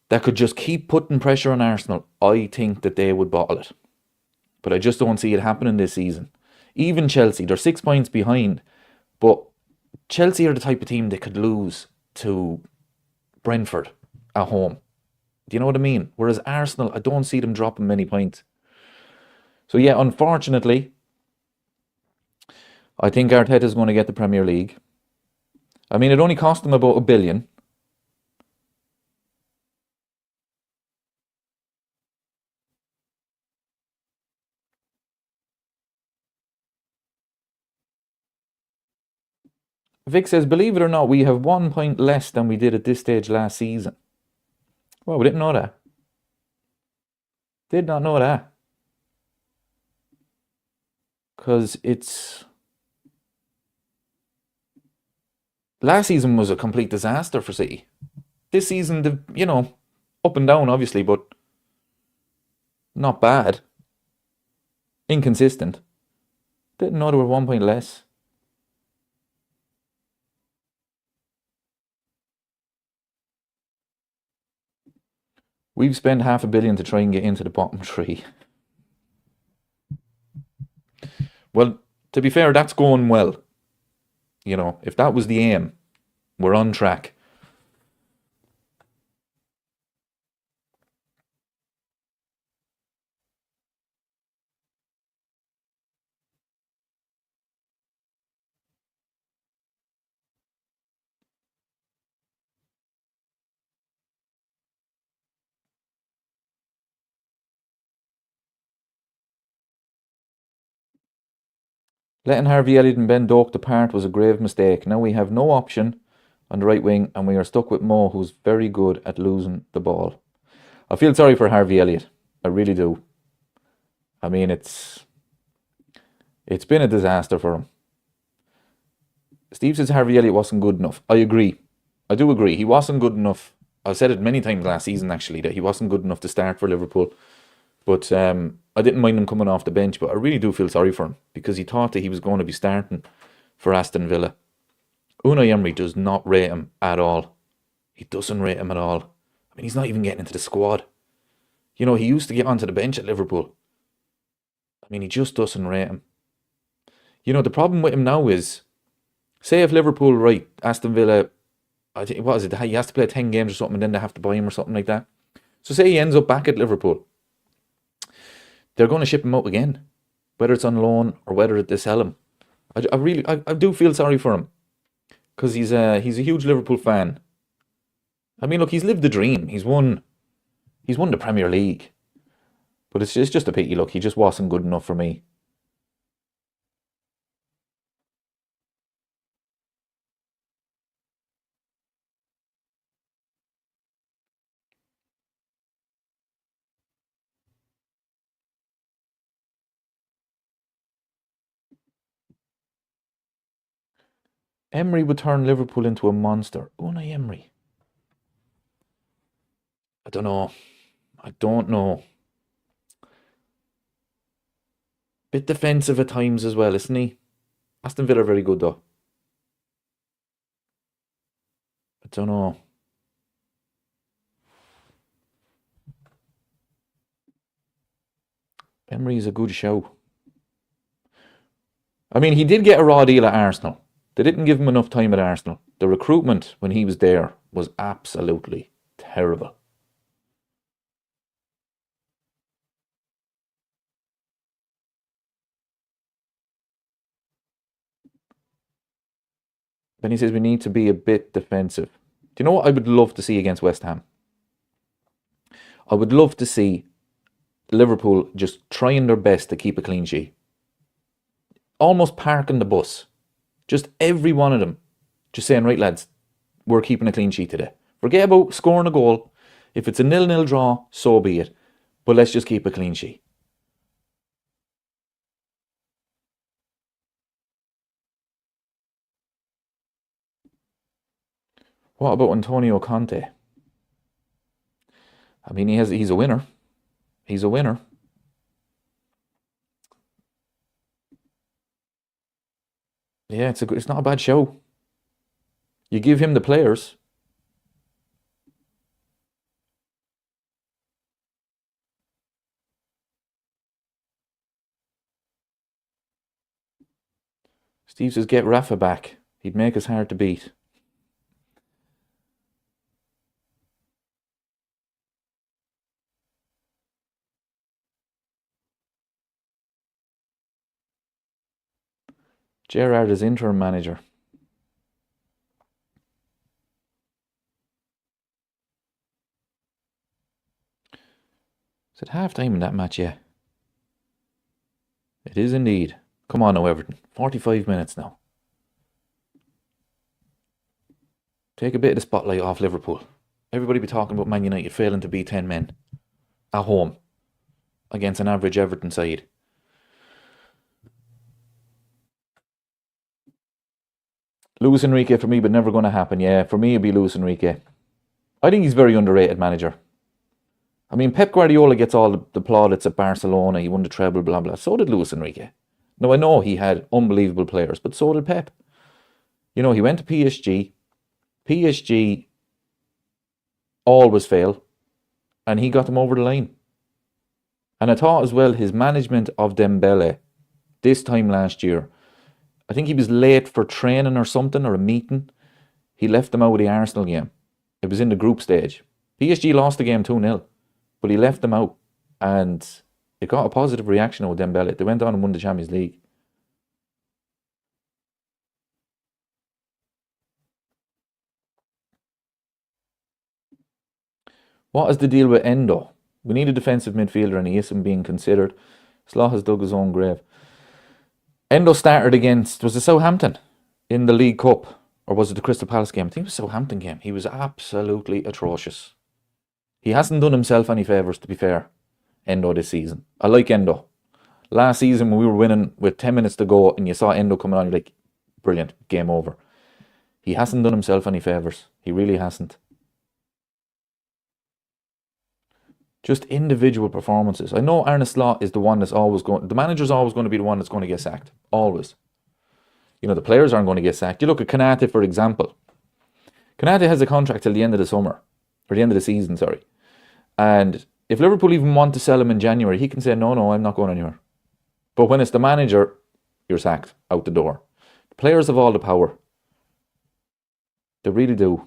that could just keep putting pressure on Arsenal, I think that they would bottle it. But I just don't see it happening this season. Even Chelsea, they're 6 points behind, but Chelsea are the type of team that could lose to Brentford at home. Do you know what I mean? Whereas Arsenal, I don't see them dropping many points. So yeah, unfortunately, I think Arteta's going to get the Premier League. I mean, it only cost them about 1 billion. Vic says, believe it or not, we have 1 point less than we did at this stage last season. Well, we didn't know that. Did not know that. Because it's... Last season was a complete disaster for City. This season, up and down, obviously, but not bad. Inconsistent. Didn't know they were 1 point less. We've spent 500 million to try and get into the bottom three. Well, to be fair, that's going well. If that was the aim, we're on track. Letting Harvey Elliott and Ben Doak depart was a grave mistake. Now we have no option on the right wing, and we are stuck with Mo, who's very good at losing the ball. I feel sorry for Harvey Elliott. I really do. I mean, it's been a disaster for him. Steve says Harvey Elliott wasn't good enough. I agree. I do agree. He wasn't good enough. I've said it many times last season, actually, that he wasn't good enough to start for Liverpool. But I didn't mind him coming off the bench, but I really do feel sorry for him because he thought that he was going to be starting for Aston Villa. Unai Emery does not rate him at all. He doesn't rate him at all. I mean, he's not even getting into the squad. He used to get onto the bench at Liverpool. I mean, he just doesn't rate him. The problem with him now is, say if Liverpool, right, Aston Villa, I think, what is it, he has to play 10 games or something and then they have to buy him or something like that. So say he ends up back at Liverpool. They're going to ship him out again, whether it's on loan or whether they sell him. I do feel sorry for him because he's a huge Liverpool fan. I mean, look, he's lived the dream. He's won the Premier League, but it's just a pity. Look, he just wasn't good enough for me. Emery would turn Liverpool into a monster. Unai Emery. I don't know. I don't know. Bit defensive at times as well, isn't he? Aston Villa are very good though. I don't know. Emery is a good show. I mean, he did get a raw deal at Arsenal. They didn't give him enough time at Arsenal. The recruitment when he was there was absolutely terrible. Then he says we need to be a bit defensive. Do you know what I would love to see against West Ham? I would love to see Liverpool just trying their best to keep a clean sheet. Almost parking the bus. Just every one of them. Just saying, right lads, we're keeping a clean sheet today. Forget about scoring a goal. If it's a 0-0 draw, so be it. But let's just keep a clean sheet. What about Antonio Conte? I mean, he's a winner. He's a winner. Yeah, it's not a bad show. You give him the players. Steve says, get Rafa back. He'd make us hard to beat. Gerrard is interim manager. Is it half time in that match? Yeah. It is indeed. Come on now, Everton. 45 minutes now. Take a bit of the spotlight off Liverpool. Everybody be talking about Man United failing to beat 10 men at home against an average Everton side. Luis Enrique for me, but never going to happen. Yeah, for me it'd be Luis Enrique. I think he's a very underrated manager. I mean, Pep Guardiola gets all the plaudits at Barcelona. He won the treble, blah, blah. So did Luis Enrique. Now, I know he had unbelievable players, but so did Pep. You know, he went to PSG. PSG always fail, and he got them over the line. And I thought as well, his management of Dembele this time last year, I think he was late for training or something, or a meeting. He left them out of the Arsenal game. It was in the group stage. PSG lost the game 2-0, but he left them out. And it got a positive reaction out of Dembele. They went on and won the Champions League. What is the deal with Endo? We need a defensive midfielder and he isn't being considered. Slot has dug his own grave. Endo started against, was it Southampton in the League Cup? Or was it the Crystal Palace game? I think it was the Southampton game. He was absolutely atrocious. He hasn't done himself any favours, to be fair, Endo this season. I like Endo. Last season when we were winning with 10 minutes to go and you saw Endo coming on, you're like, brilliant, game over. He hasn't done himself any favours. He really hasn't. Just individual performances. I know Arne Slot is the one that's always going, the manager's always going to be the one that's going to get sacked. Always. You know, the players aren't going to get sacked. You look at Konate, for example. Konate has a contract till the end of the summer, or the end of the season, sorry. And if Liverpool even want to sell him in January, he can say, no, I'm not going anywhere. But when it's the manager, you're sacked, out the door. The players have all the power. They really do.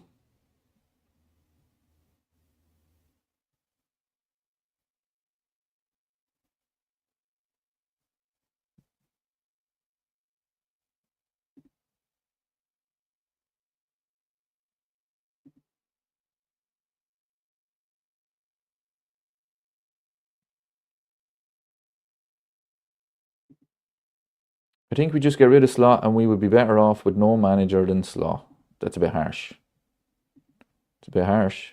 I think we just get rid of Slot and we would be better off with no manager than Slot. That's a bit harsh. It's a bit harsh.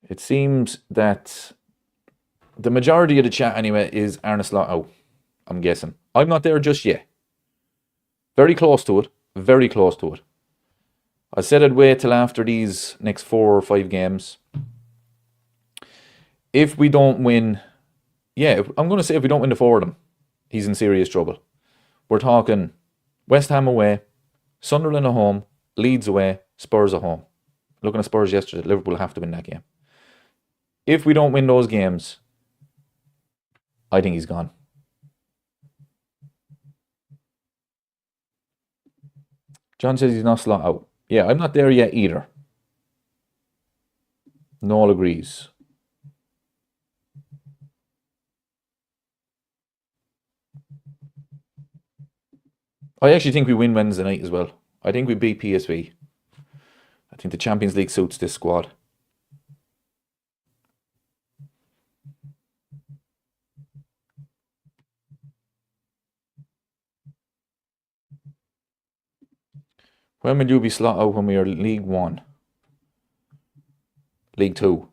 It seems that the majority of the chat anyway is Arne Slot out, I'm guessing. I'm not there just yet. Very close to it. Very close to it. I said I'd wait till after these next 4 or 5 games. If we don't win, yeah, I'm going to say if we don't win the 4 of them, he's in serious trouble. We're talking West Ham away, Sunderland at home, Leeds away, Spurs at home. Looking at Spurs yesterday, Liverpool have to win that game. If we don't win those games, I think he's gone. John says he's not Slot out. Yeah, I'm not there yet either. Noel agrees. I actually think we win Wednesday night as well. I think we beat PSV. I think the Champions League suits this squad. When will you be Slot out when we are League 1? League 2.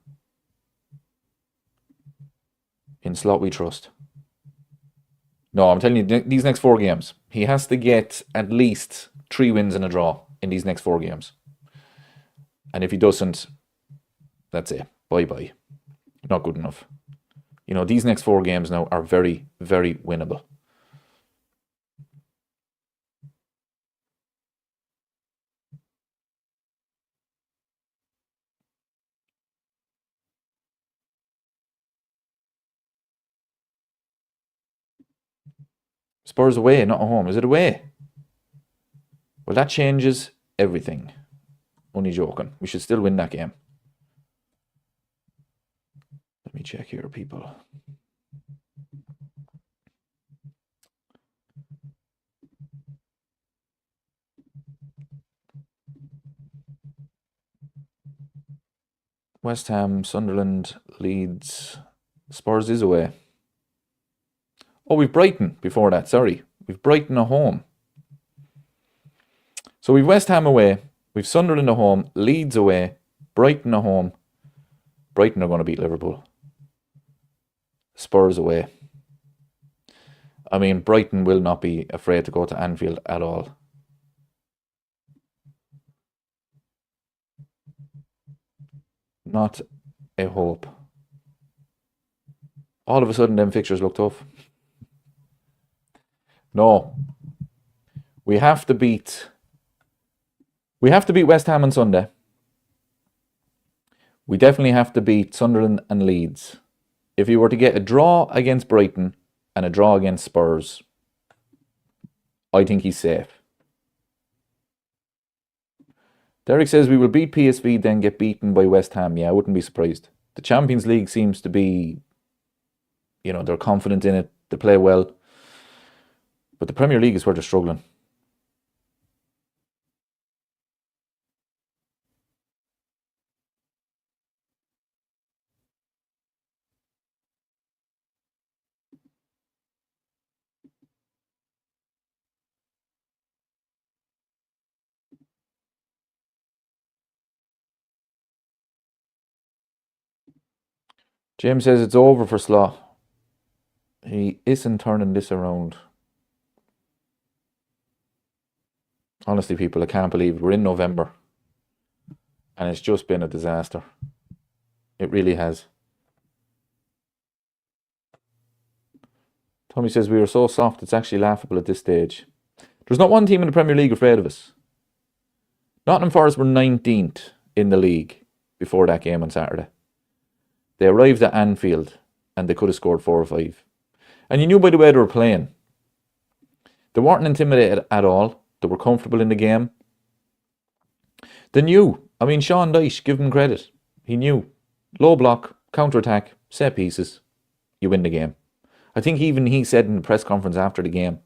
In Slot we trust. No, I'm telling you, these next 4 games, he has to get at least 3 wins and a draw in these next 4 games. And if he doesn't, that's it. Bye-bye. Not good enough. You know, these next 4 games now are very, very winnable. Spurs away, not at home. Is it away? Well, that changes everything. Only joking. We should still win that game. Let me check here, people. West Ham, Sunderland, Leeds, Spurs is away. Oh, we've Brighton before that, sorry. We've Brighton at home. So we've West Ham away, we've Sunderland at home, Leeds away, Brighton at home. Brighton are going to beat Liverpool. Spurs away. I mean, Brighton will not be afraid to go to Anfield at all. Not a hope. All of a sudden, them fixtures look tough. No. We have to beat West Ham on Sunday. We definitely have to beat Sunderland and Leeds. If you were to get a draw against Brighton and a draw against Spurs, I think he's safe. Derek says we will beat PSV, then get beaten by West Ham. Yeah, I wouldn't be surprised. The Champions League seems to be, they're confident in it. They play well. But the Premier League is where they're struggling. James says it's over for Slot. He isn't turning this around. Honestly, people, I can't believe it. We're in November. And it's just been a disaster. It really has. Tommy says we were so soft, it's actually laughable at this stage. There's not one team in the Premier League afraid of us. Nottingham Forest were 19th in the league before that game on Saturday. They arrived at Anfield and they could have scored 4 or 5. And you knew by the way they were playing. They weren't intimidated at all. They were comfortable in the game. They knew. I mean, Sean Dyche, give him credit. He knew. Low block, counter-attack, set pieces. You win the game. I think even he said in the press conference after the game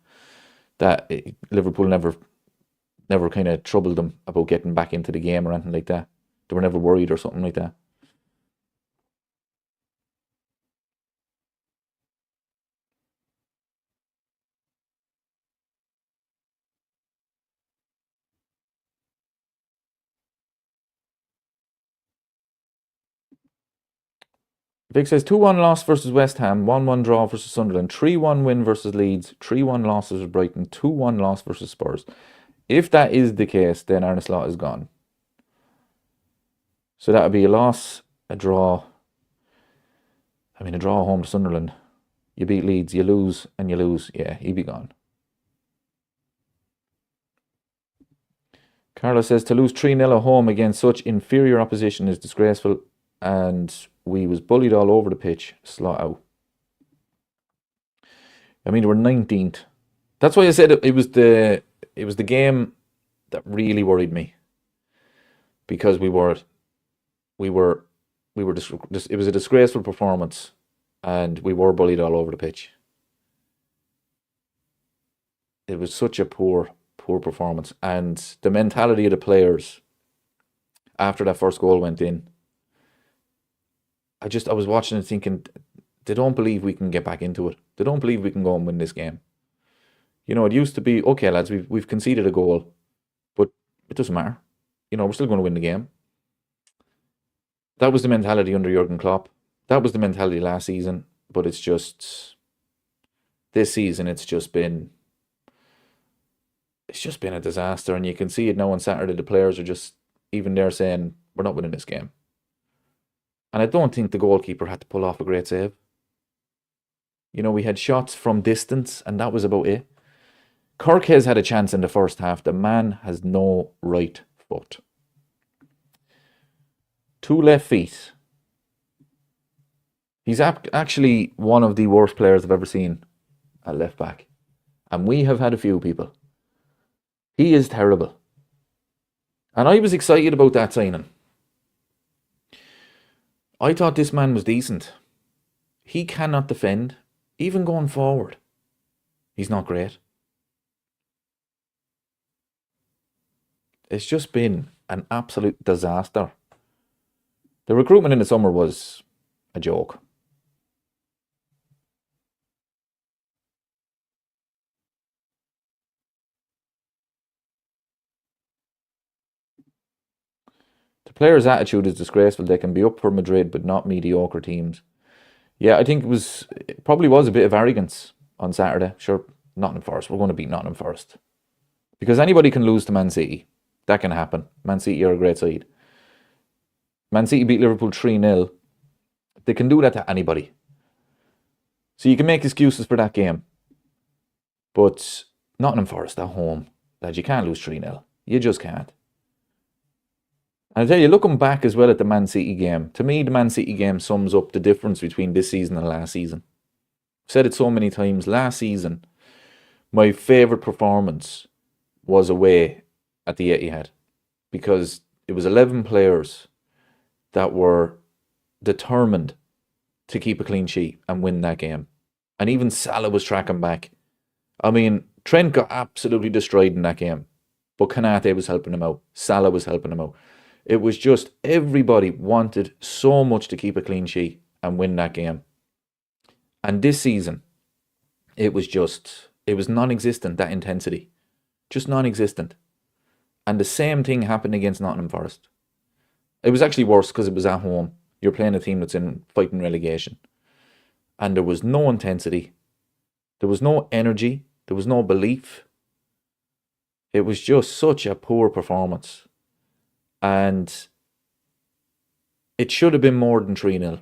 that Liverpool never kind of troubled them about getting back into the game or anything like that. They were never worried or something like that. Vic says 2-1 loss versus West Ham, 1-1 draw versus Sunderland, 3-1 win versus Leeds, 3-1 loss versus Brighton, 2-1 loss versus Spurs. If that is the case, then Arne Slot is gone. So that would be a loss, a draw. I mean, a draw home to Sunderland. You beat Leeds, you lose, and you lose. Yeah, he'd be gone. Carlos says to lose 3-0 at home against such inferior opposition is disgraceful, and we was bullied all over the pitch. Slot out. I mean, they were 19th. That's why I said it was the game that really worried me, because it was a disgraceful performance, and we were bullied all over the pitch. It was such a poor performance, and the mentality of the players after that first goal went in. I was watching it thinking, they don't believe we can get back into it. They don't believe we can go and win this game. It used to be, okay, lads, we've conceded a goal, but it doesn't matter. We're still going to win the game. That was the mentality under Jurgen Klopp. That was the mentality last season, but it's just, this season, it's just been a disaster, and you can see it now on Saturday. The players are just, even they're saying, we're not winning this game. And I don't think the goalkeeper had to pull off a great save. We had shots from distance, and that was about it. Kirk has had a chance in the first half. The man has no right foot. 2 left feet. He's actually one of the worst players I've ever seen at left back. And we have had a few people. He is terrible. And I was excited about that signing. I thought this man was decent. He cannot defend, even going forward. He's not great. It's just been an absolute disaster The recruitment in the summer was a joke. The players' attitude is disgraceful. They can be up for Madrid, but not mediocre teams. Yeah, I think it probably was a bit of arrogance on Saturday. Sure, Nottingham Forest. We're going to beat Nottingham Forest because anybody can lose to Man City. That can happen. Man City are a great side. Man City beat Liverpool 3-0. They can do that to anybody. So you can make excuses for that game. But Nottingham Forest at home, lads, you can't lose 3-0. You just can't. And I tell you, looking back as well at the Man City game, to me, the Man City game sums up the difference between this season and last season. I've said it so many times. Last season, my favourite performance was away at the Etihad because it was 11 players that were determined to keep a clean sheet and win that game. And even Salah was tracking back. I mean, Trent got absolutely destroyed in that game, but Konate was helping him out. Salah was helping him out. It was just everybody wanted so much to keep a clean sheet and win that game. And this season, it was non-existent, that intensity. Just non-existent. And the same thing happened against Nottingham Forest. It was actually worse because it was at home. You're playing a team that's in fighting relegation. And there was no intensity. There was no energy. There was no belief. It was just such a poor performance. And it should have been more than 3-0.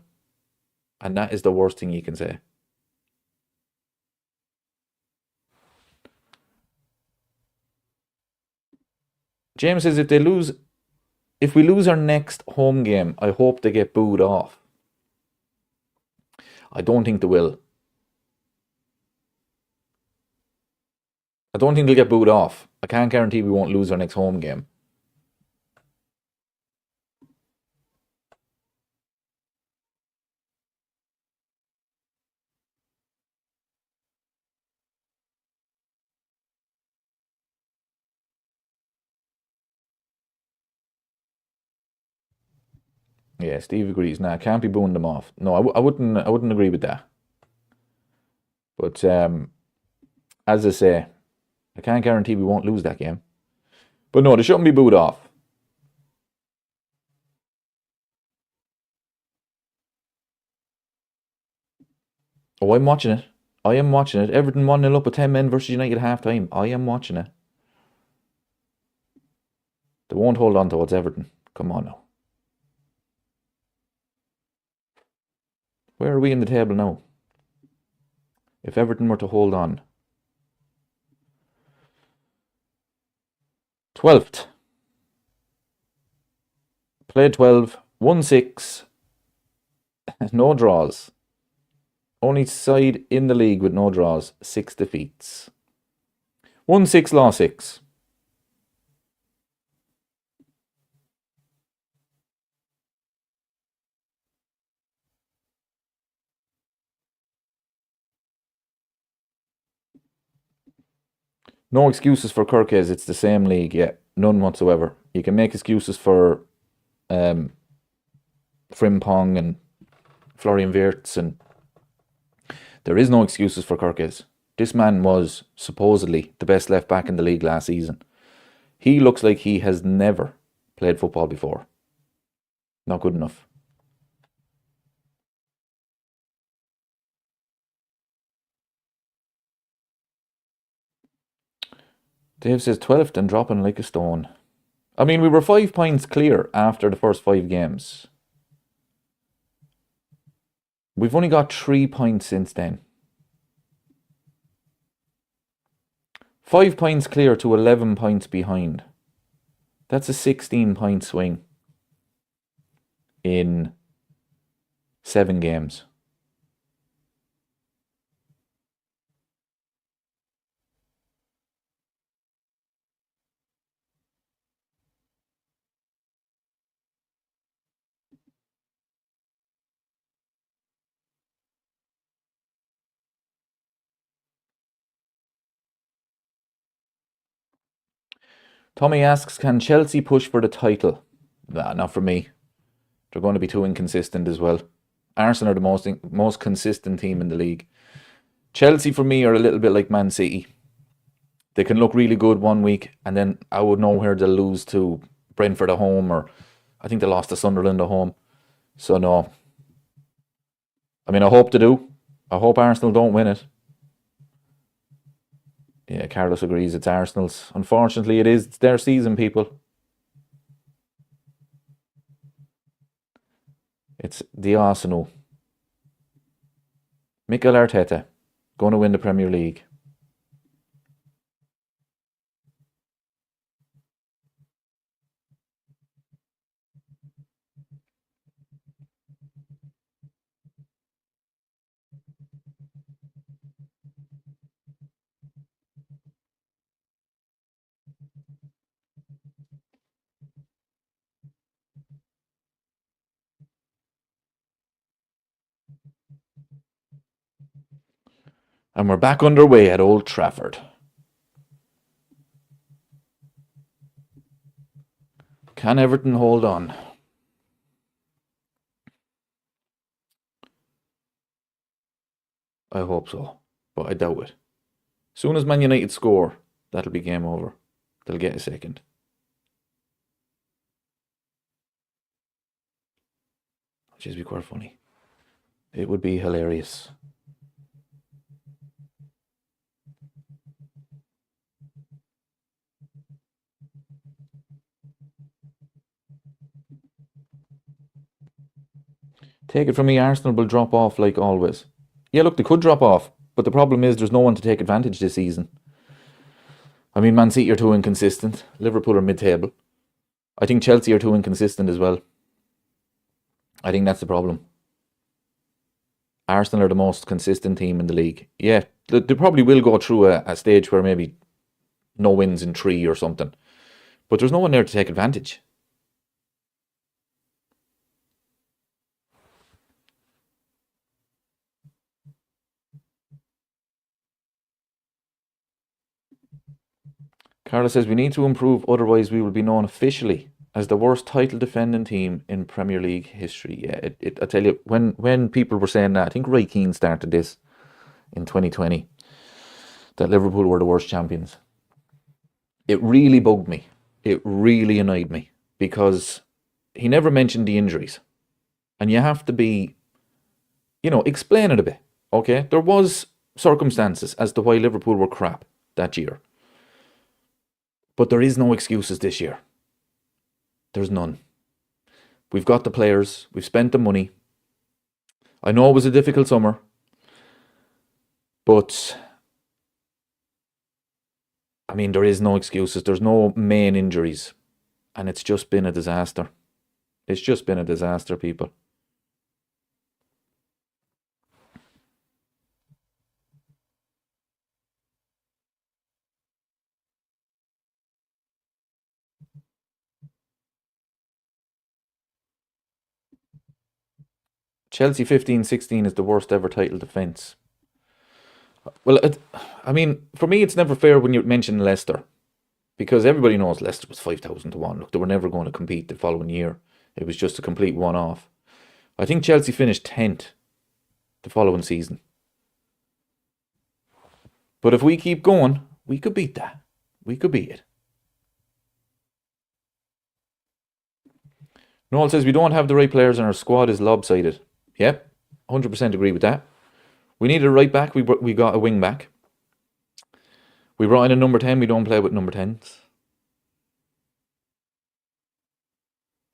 And that is the worst thing you can say. James says if we lose our next home game, I hope they get booed off. I don't think they will. I don't think they'll get booed off. I can't guarantee we won't lose our next home game. Yeah, Steve agrees. Nah, can't be booing them off. No, I wouldn't agree with that. But as I say, I can't guarantee we won't lose that game. But no, they shouldn't be booed off. Oh, I'm watching it. I am watching it. Everton 1-0 up with 10 men versus United at half time. I am watching it. They won't hold on towards Everton. Come on now. Where are we in the table now? If Everton were to hold on. 12th. Played 12. Won 6. No draws. Only side in the league with no draws. 6 defeats. Won 6, lost 6. No excuses for Kirkes. It's the same league. Yeah, none whatsoever. You can make excuses for Frimpong and Florian Wirtz, and there is no excuses for Kirkes. This man was supposedly the best left back in the league last season. He looks like he has never played football before. Not good enough. Dave says 12th and dropping like a stone. I mean, we were 5 points clear after the first 5 games. We've only got 3 points since then. 5 points clear to 11 points behind. That's a 16-point swing in 7 games. Tommy asks, can Chelsea push for the title? Nah, not for me. They're going to be too inconsistent as well. Arsenal are the most consistent team in the league. Chelsea, for me, are a little bit like Man City. They can look really good one week, and then out of nowhere they'll lose to Brentford at home, or I think they lost to Sunderland at home. So no. I mean, I hope they do. I hope Arsenal don't win it. Yeah, Carlos agrees it's Arsenal's. Unfortunately, it is. It's their season, people. It's the Arsenal. Mikel Arteta going to win the Premier League. And we're back underway at Old Trafford. Can Everton hold on? I hope so, but I doubt it. As soon as Man United score, that'll be game over. They'll get a second. Which would be quite funny. It would be hilarious. Take it from me, Arsenal will drop off like always. Yeah, look, they could drop off, but the problem is there's no one to take advantage this season. I mean, Man City are too inconsistent. Liverpool are mid-table. I think Chelsea are too inconsistent as well. I think that's the problem. Arsenal are the most consistent team in the league. Yeah, they probably will go through a stage where maybe no wins in 3 or something. But there's no one there to take advantage. Carla says we need to improve, otherwise we will be known officially as the worst title defending team in Premier League history. Yeah, I tell you, when people were saying that, I think Roy Keane started this in 2020, that Liverpool were the worst champions. It really bugged me. It really annoyed me because he never mentioned the injuries. And you have to be, explain it a bit, okay? There was circumstances as to why Liverpool were crap that year. But there is no excuses this year. There's none. We've got the players. We've spent the money. I know it was a difficult summer. But, I mean, there is no excuses. There's no main injuries. And it's just been a disaster. It's just been a disaster, people. Chelsea 15-16 is the worst ever title defence. Well, I mean, for me, it's never fair when you mention Leicester. Because everybody knows Leicester was 5,000 to 1. Look, they were never going to compete the following year. It was just a complete one-off. I think Chelsea finished 10th the following season. But if we keep going, we could beat that. We could beat it. Noel says we don't have the right players and our squad is lopsided. Yep, 100% agree with that. We needed a right back. We got a wing back. We brought in a number 10. We don't play with number 10s.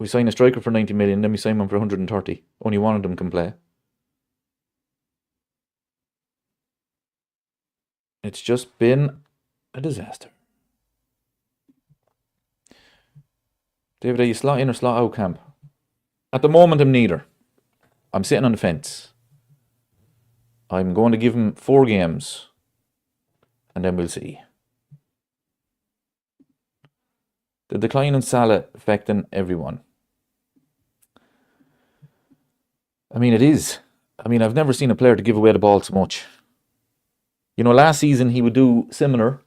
We signed a striker for 90 million. Then we signed one for 130. Only one of them can play. It's just been a disaster. David, are you slot in or slot out camp? At the moment, I'm neither. I'm sitting on the fence. I'm going to give him 4 games. And then we'll see. The decline in Salah affecting everyone. I mean, it is. I mean, I've never seen a player to give away the ball so much. Last season he would do similar,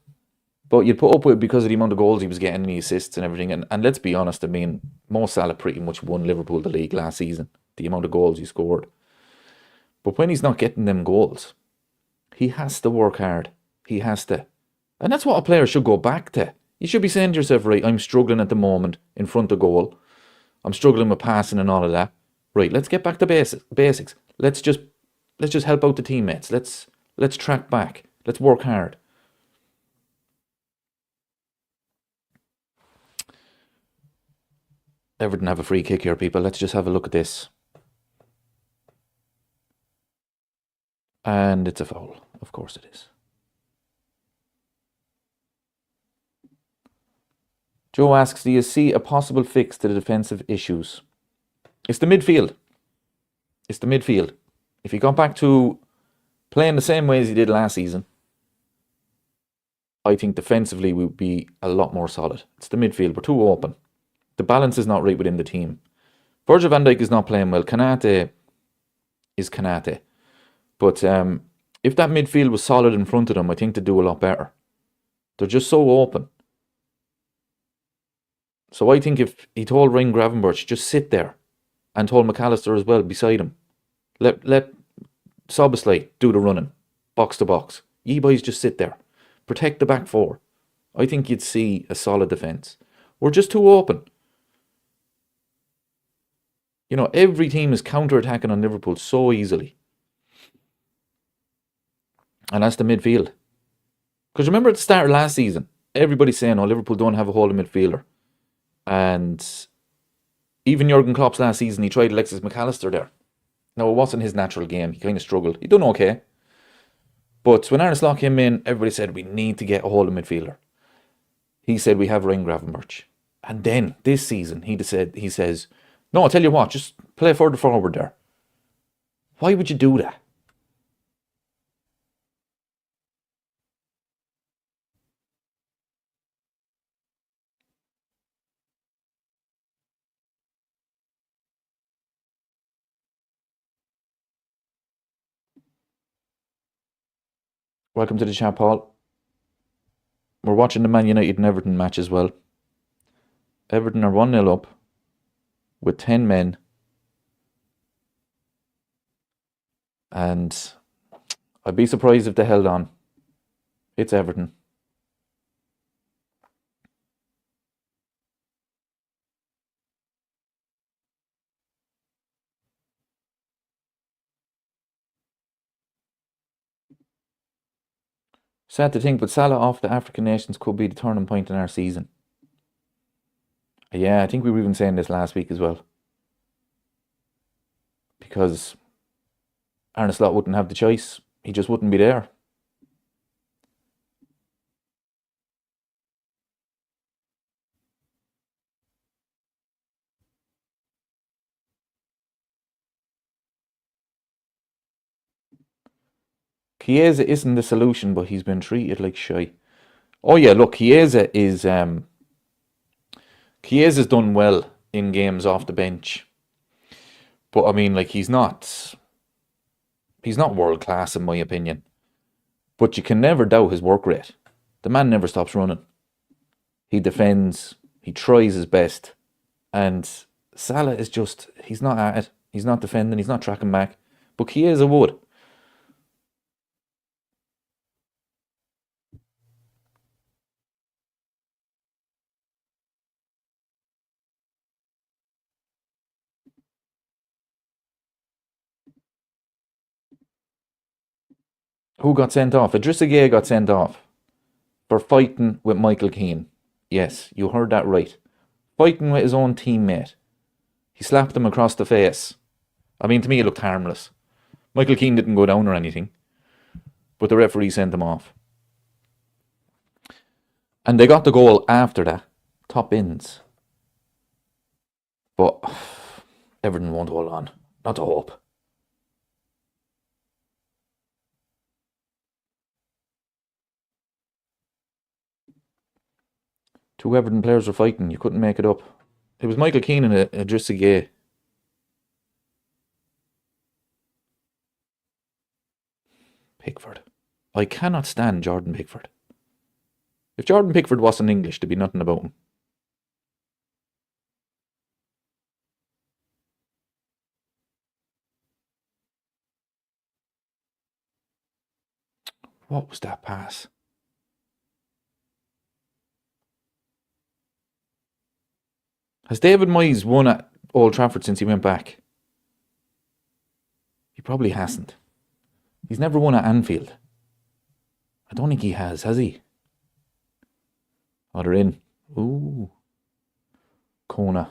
But you'd put up with it because of the amount of goals he was getting and the assists and everything. And let's be honest, I mean, Mo Salah pretty much won Liverpool the league last season, the amount of goals he scored. But when he's not getting them goals, he has to work hard. He has to. And that's what a player should go back to. You should be saying to yourself, right, I'm struggling at the moment in front of goal. I'm struggling with passing and all of that. Right, let's get back to basics. Let's just help out the teammates. Let's track back. Let's work hard. Everton have a free kick here, people. Let's just have a look at this. And it's a foul. Of course it is. Joe asks, do you see a possible fix to the defensive issues? It's the midfield. It's the midfield. If he got back to playing the same way as he did last season, I think defensively we would be a lot more solid. It's the midfield. We're too open. The balance is not right within the team. Virgil van Dijk is not playing well. Kanate is Kanate. But if that midfield was solid in front of them, I think they'd do a lot better. They're just so open. So I think if he told Ryan Gravenberch, just sit there, and told McAllister as well beside him, let Soboslai do the running, box to box. You boys just sit there. Protect the back four. I think you'd see a solid defence. We're just too open. You know, every team is counter-attacking on Liverpool so easily. And that's the midfield. Because remember at the start of last season, everybody's saying, oh, Liverpool don't have a holding midfielder. And even Jurgen Klopp's last season, he tried Alexis McAllister there. Now, it wasn't his natural game. He kind of struggled. He done okay. But when Arne Slot came in, everybody said, we need to get a holding midfielder. He said, we have Ryan Gravenberch. And then, this season, he says, no, I'll tell you what, just play further forward there. Why would you do that? Welcome to the chat, Paul. We're watching the Man United and Everton match as well. Everton are 1-0 up with 10 men. And I'd be surprised if they held on. It's Everton. Sad to think, but Salah off the African nations could be the turning point in our season. Yeah, I think we were even saying this last week as well. Because Arne Slot wouldn't have the choice. He just wouldn't be there. Chiesa isn't the solution, but he's been treated like shy. Oh yeah, look, Chiesa's done well in games off the bench. But I mean, like, he's not world class in my opinion. But you can never doubt his work rate. The man never stops running. He defends, he tries his best. And Salah is just, he's not at it. He's not defending, he's not tracking back. But Chiesa would. Who got sent off? Idrissa Gueye got sent off for fighting with Michael Keane. Yes, you heard that right. Fighting with his own teammate. He slapped him across the face. I mean, to me, it looked harmless. Michael Keane didn't go down or anything, but the referee sent him off. And they got the goal after that. Top ins. But Everton won't hold on. Not to hope. Two Everton players were fighting. You couldn't make it up. It was Michael Keane and Idrissa Gueye. Pickford. I cannot stand Jordan Pickford. If Jordan Pickford wasn't English, there'd be nothing about him. What was that pass? Has David Moyes won at Old Trafford since he went back? He probably hasn't. He's never won at Anfield. I don't think he has he? Oh, they're in. Ooh. Kona.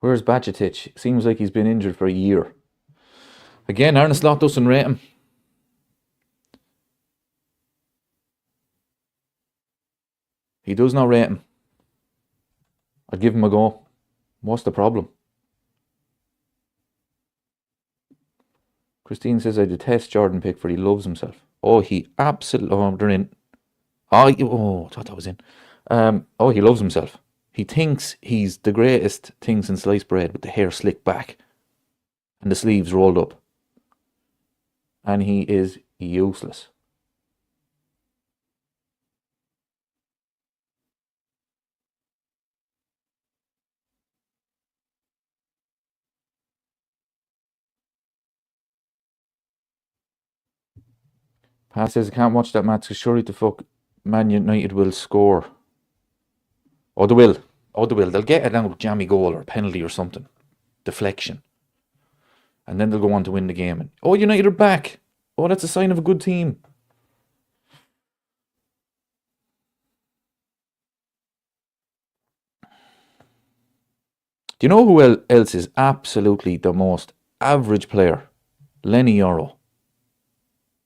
Where's Bajcetic? Seems like he's been injured for a year. Again, Arne Slot doesn't rate him. He does not rate him. I'd give him a go. What's the problem? Christine says, I detest Jordan Pickford. He loves himself. Oh, he absolutely... Oh, they're in. Oh, I thought that was in. Oh, he loves himself. He thinks he's the greatest thing since sliced bread with the hair slicked back and the sleeves rolled up. And he is useless. Pat says, I can't watch that match because surely the fuck Man United will score. Oh, they will. Oh, they will. They'll get a now jammy goal or penalty or something. Deflection. And then they'll go on to win the game. And, oh, United are back. Oh, that's a sign of a good team. Do you know who else is absolutely the most average player? Lenny Yoro.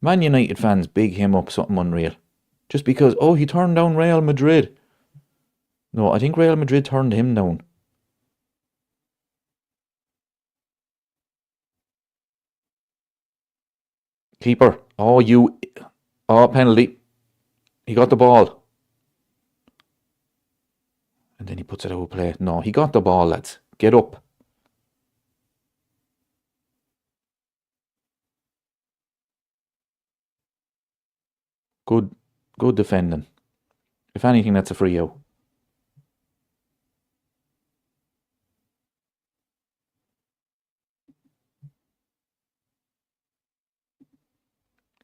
Man United fans big him up something unreal. Just because, oh, he turned down Real Madrid. No, I think Real Madrid turned him down. Keeper. Oh, you... Oh, penalty. He got the ball. And then he puts it out of play. No, he got the ball, lads. Get up. Good defending. If anything, that's a free out.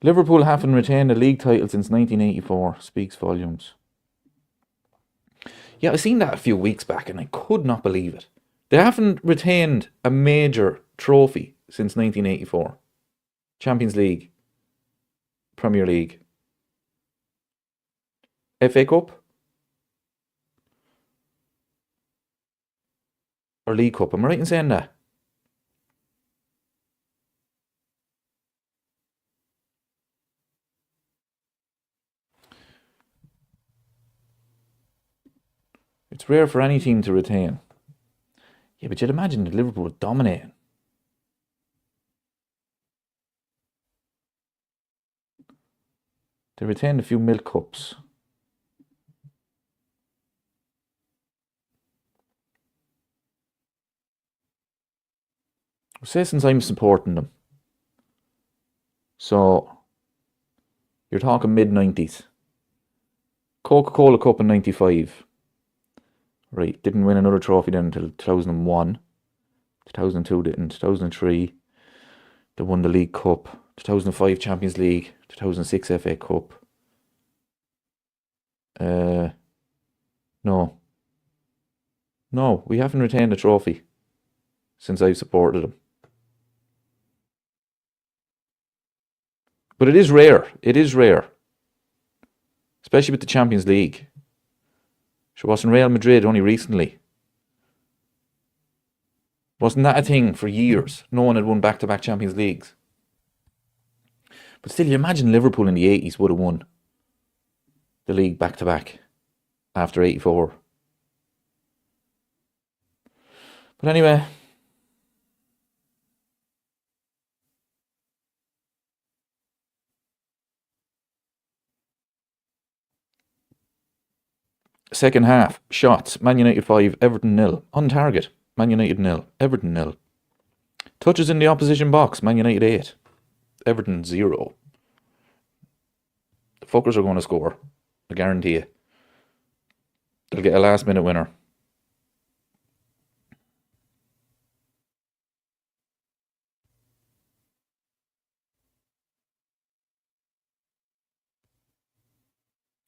Liverpool haven't retained a league title since 1984. Speaks volumes. Yeah, I seen that a few weeks back and I could not believe it. They haven't retained a major trophy since 1984. Champions League, Premier League, FA Cup, or League Cup. Am I right in saying that? It's rare for any team to retain. Yeah, but you'd imagine that Liverpool would dominate. They retained a few milk cups. I'll say since I'm supporting them. So, you're talking mid-90s. Coca-Cola Cup in 95. Right, didn't win another trophy then until 2001. 2002 didn't. 2003, they won the League Cup. 2005 Champions League. 2006 FA Cup. No. No, we haven't retained a trophy since I've supported them. But it is rare. It is rare. Especially with the Champions League. She was in Real Madrid only recently. Wasn't that a thing for years? No one had won back-to-back Champions Leagues. But still, you imagine Liverpool in the 80s would have won the league back-to-back after 84. But anyway, Second half, shots, Man United 5, Everton 0. On target, Man United 0, Everton 0. Touches in the opposition box, Man United 8, Everton 0. The fuckers are going to score, I guarantee you. They'll get a last minute winner.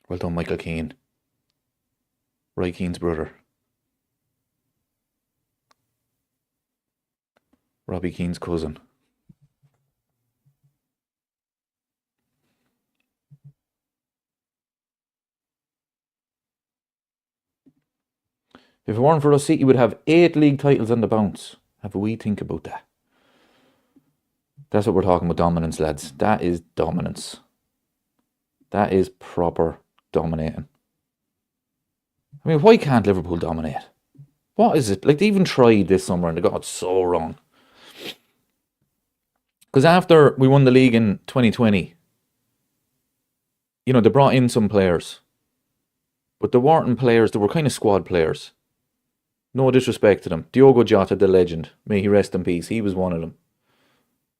Well done, Michael Keane. Roy Keane's brother. Robbie Keane's cousin. If it weren't for us, City would have 8 league titles on the bounce. Have a wee think about that. That's what we're talking about, dominance, lads. That is dominance. That is proper dominating. I mean, why can't Liverpool dominate? What is it? Like, they even tried this summer and they got it so wrong. Because after we won the league in 2020, you know, they brought in some players. But they weren't players, they were kind of squad players. No disrespect to them. Diogo Jota, the legend. May he rest in peace. He was one of them.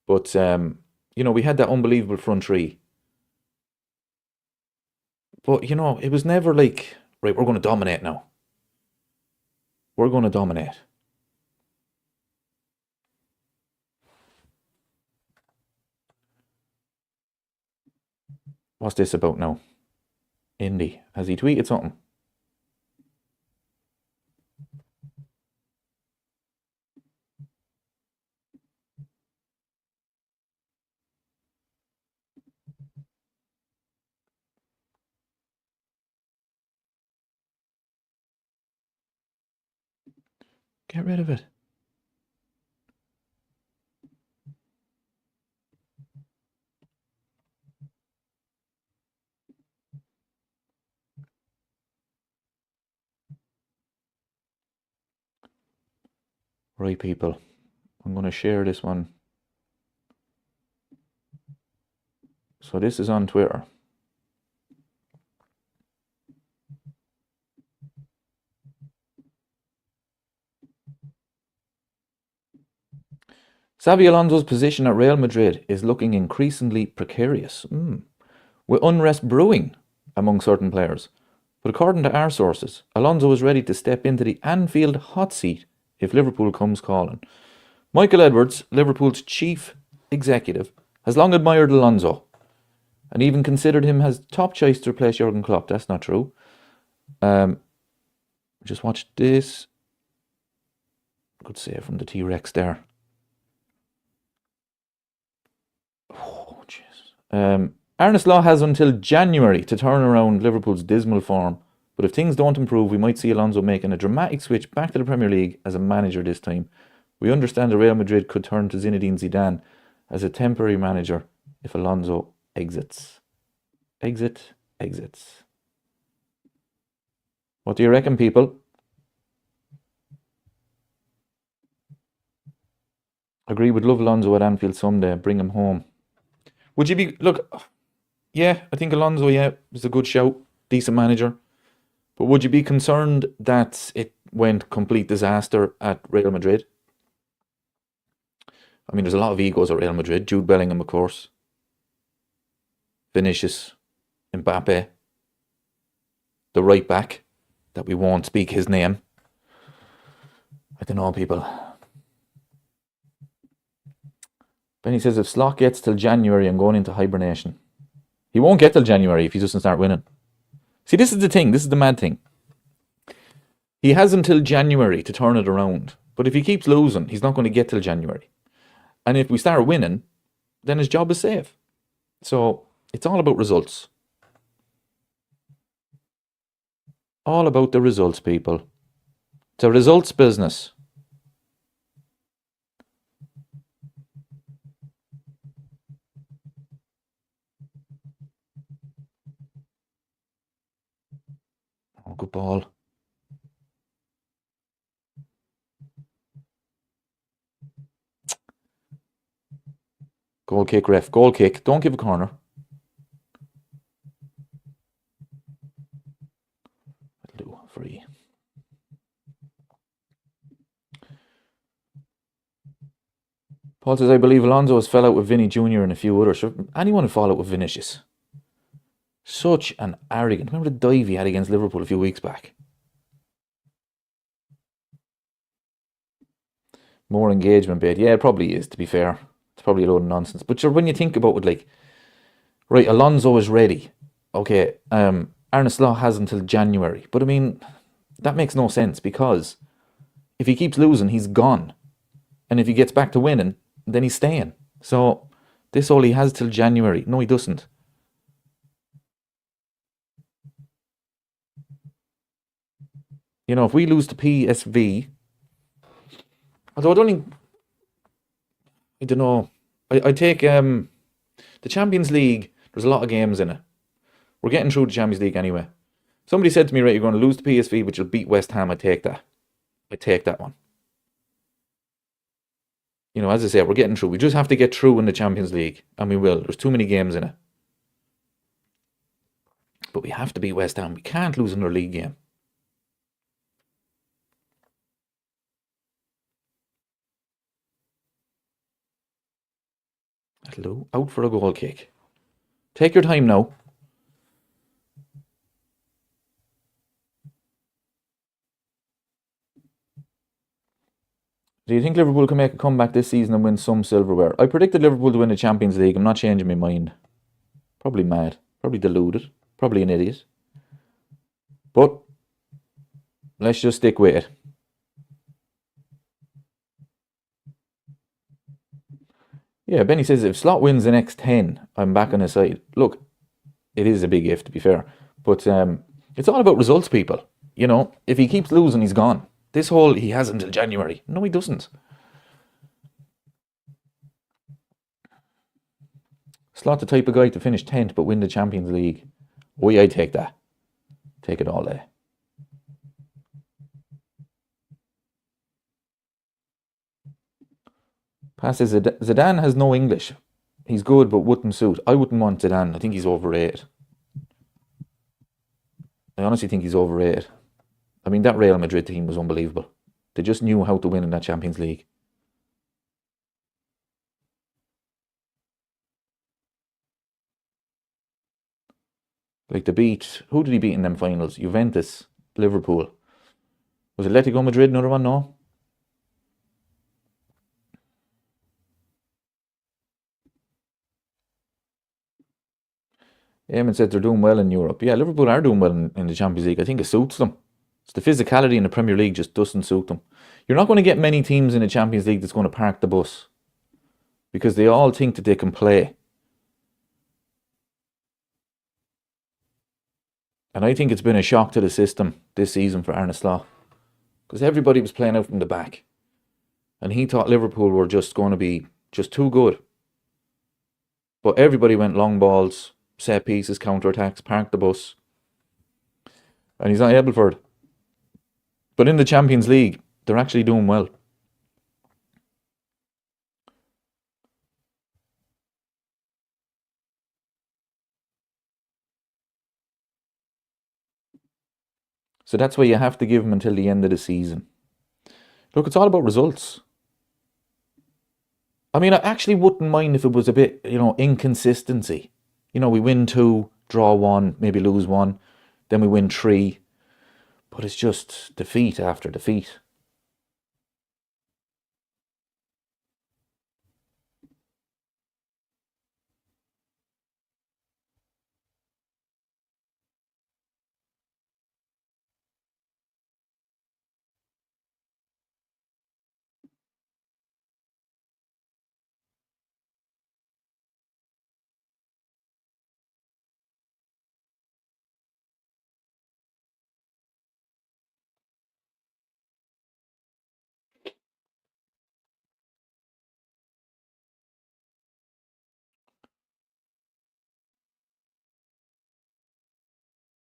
But, you know, we had that unbelievable front three. But, you know, it was never like, right, we're going to dominate now. We're going to dominate. What's this about now? Indy. Has he tweeted something? Get rid of it. Right, people. I'm going to share this one. So this is on Twitter. Xabi Alonso's position at Real Madrid is looking increasingly precarious, with unrest brewing among certain players. But according to our sources, Alonso is ready to step into the Anfield hot seat if Liverpool comes calling. Michael Edwards, Liverpool's chief executive, has long admired Alonso and even considered him as top choice to replace Jurgen Klopp. That's not true. Just watch this. Good save from the T-Rex there. Oh, jeez. Arne Slot has until January to turn around Liverpool's dismal form, but if things don't improve, we might see Alonso making a dramatic switch back to the Premier League as a manager this time. We understand that Real Madrid could turn to Zinedine Zidane as a temporary manager if Alonso exits. Exits. What do you reckon, people? Agree, would love Alonso at Anfield someday. Bring him home. Would you be... Look, yeah, I think Alonso, is a good shout. Decent manager. But would you be concerned that it went complete disaster at Real Madrid? I mean, there's a lot of egos at Real Madrid. Jude Bellingham, of course. Vinicius. Mbappe. The right back, that we won't speak his name. I don't know, people. Benny says if Slot gets till January, I'm going into hibernation. He won't get till January if he doesn't start winning. See, this is the thing. This is the mad thing. He has until January to turn it around. But if he keeps losing, he's not going to get till January. And if we start winning, then his job is safe. So it's all about results. All about the results, people. It's a results business. Oh, good ball. Goal kick, ref. Goal kick. Don't give a corner. free. Paul says, I believe Alonso has fell out with Vinny Jr. and a few others. Anyone would fall out with Vinicius. Such an arrogant. Remember the dive he had against Liverpool a few weeks back? More engagement bait. Yeah, it probably is, to be fair. It's probably a load of nonsense. But sure, when you think about it, like, right, Alonso is ready. Okay, Arne Slot has until January. But I mean, that makes no sense because if he keeps losing, he's gone. And if he gets back to winning, then he's staying. So this all he has till January. No, he doesn't. You know, if we lose to PSV, although I don't know. I take the Champions League. There's a lot of games in it. We're getting through the Champions League anyway. Somebody said to me, right, you're going to lose to PSV, but you'll beat West Ham. I take that. I take that one. You know, as I say, we're getting through. We just have to get through in the Champions League, and we will. There's too many games in it. But we have to beat West Ham. We can't lose another league game. Hello, out for a goal kick. Take your time now. Do you think Liverpool can make a comeback this season and win some silverware? I predicted Liverpool to win the Champions League. I'm not changing my mind. Probably mad. Probably deluded. Probably an idiot. But let's just stick with it. Yeah, Benny says if Slot wins the next 10, I'm back on his side. Look, it is a big if, to be fair. But it's all about results, people. You know, if he keeps losing, he's gone. This whole, he has until January. No, he doesn't. Slot the type of guy to finish 10th but win the Champions League. Oh yeah, I take that. Take it all day. Passes Zidane has no English. He's good but wouldn't suit. I wouldn't want Zidane. I think he's overrated. I honestly think he's overrated. I mean, that Real Madrid team was unbelievable. They just knew how to win in that Champions League. Like they beat, who did he beat in them finals? Juventus, Liverpool. Was it Atletico Madrid, another one? No? Eamon said they're doing well in Europe. Yeah, Liverpool are doing well in the Champions League. I think it suits them. It's the physicality in the Premier League just doesn't suit them. You're not going to get many teams in the Champions League that's going to park the bus because they all think that they can play. And I think it's been a shock to the system this season for Arne Slot because everybody was playing out from the back and he thought Liverpool were just going to be just too good. But everybody went long balls, set pieces, counter-attacks, parked the bus. And he's not able for it. But in the Champions League, they're actually doing well. So that's why you have to give him until the end of the season. Look, it's all about results. I mean, I actually wouldn't mind if it was a bit, inconsistency. We win 2, draw 1, maybe lose 1, then we win 3. But it's just defeat after defeat.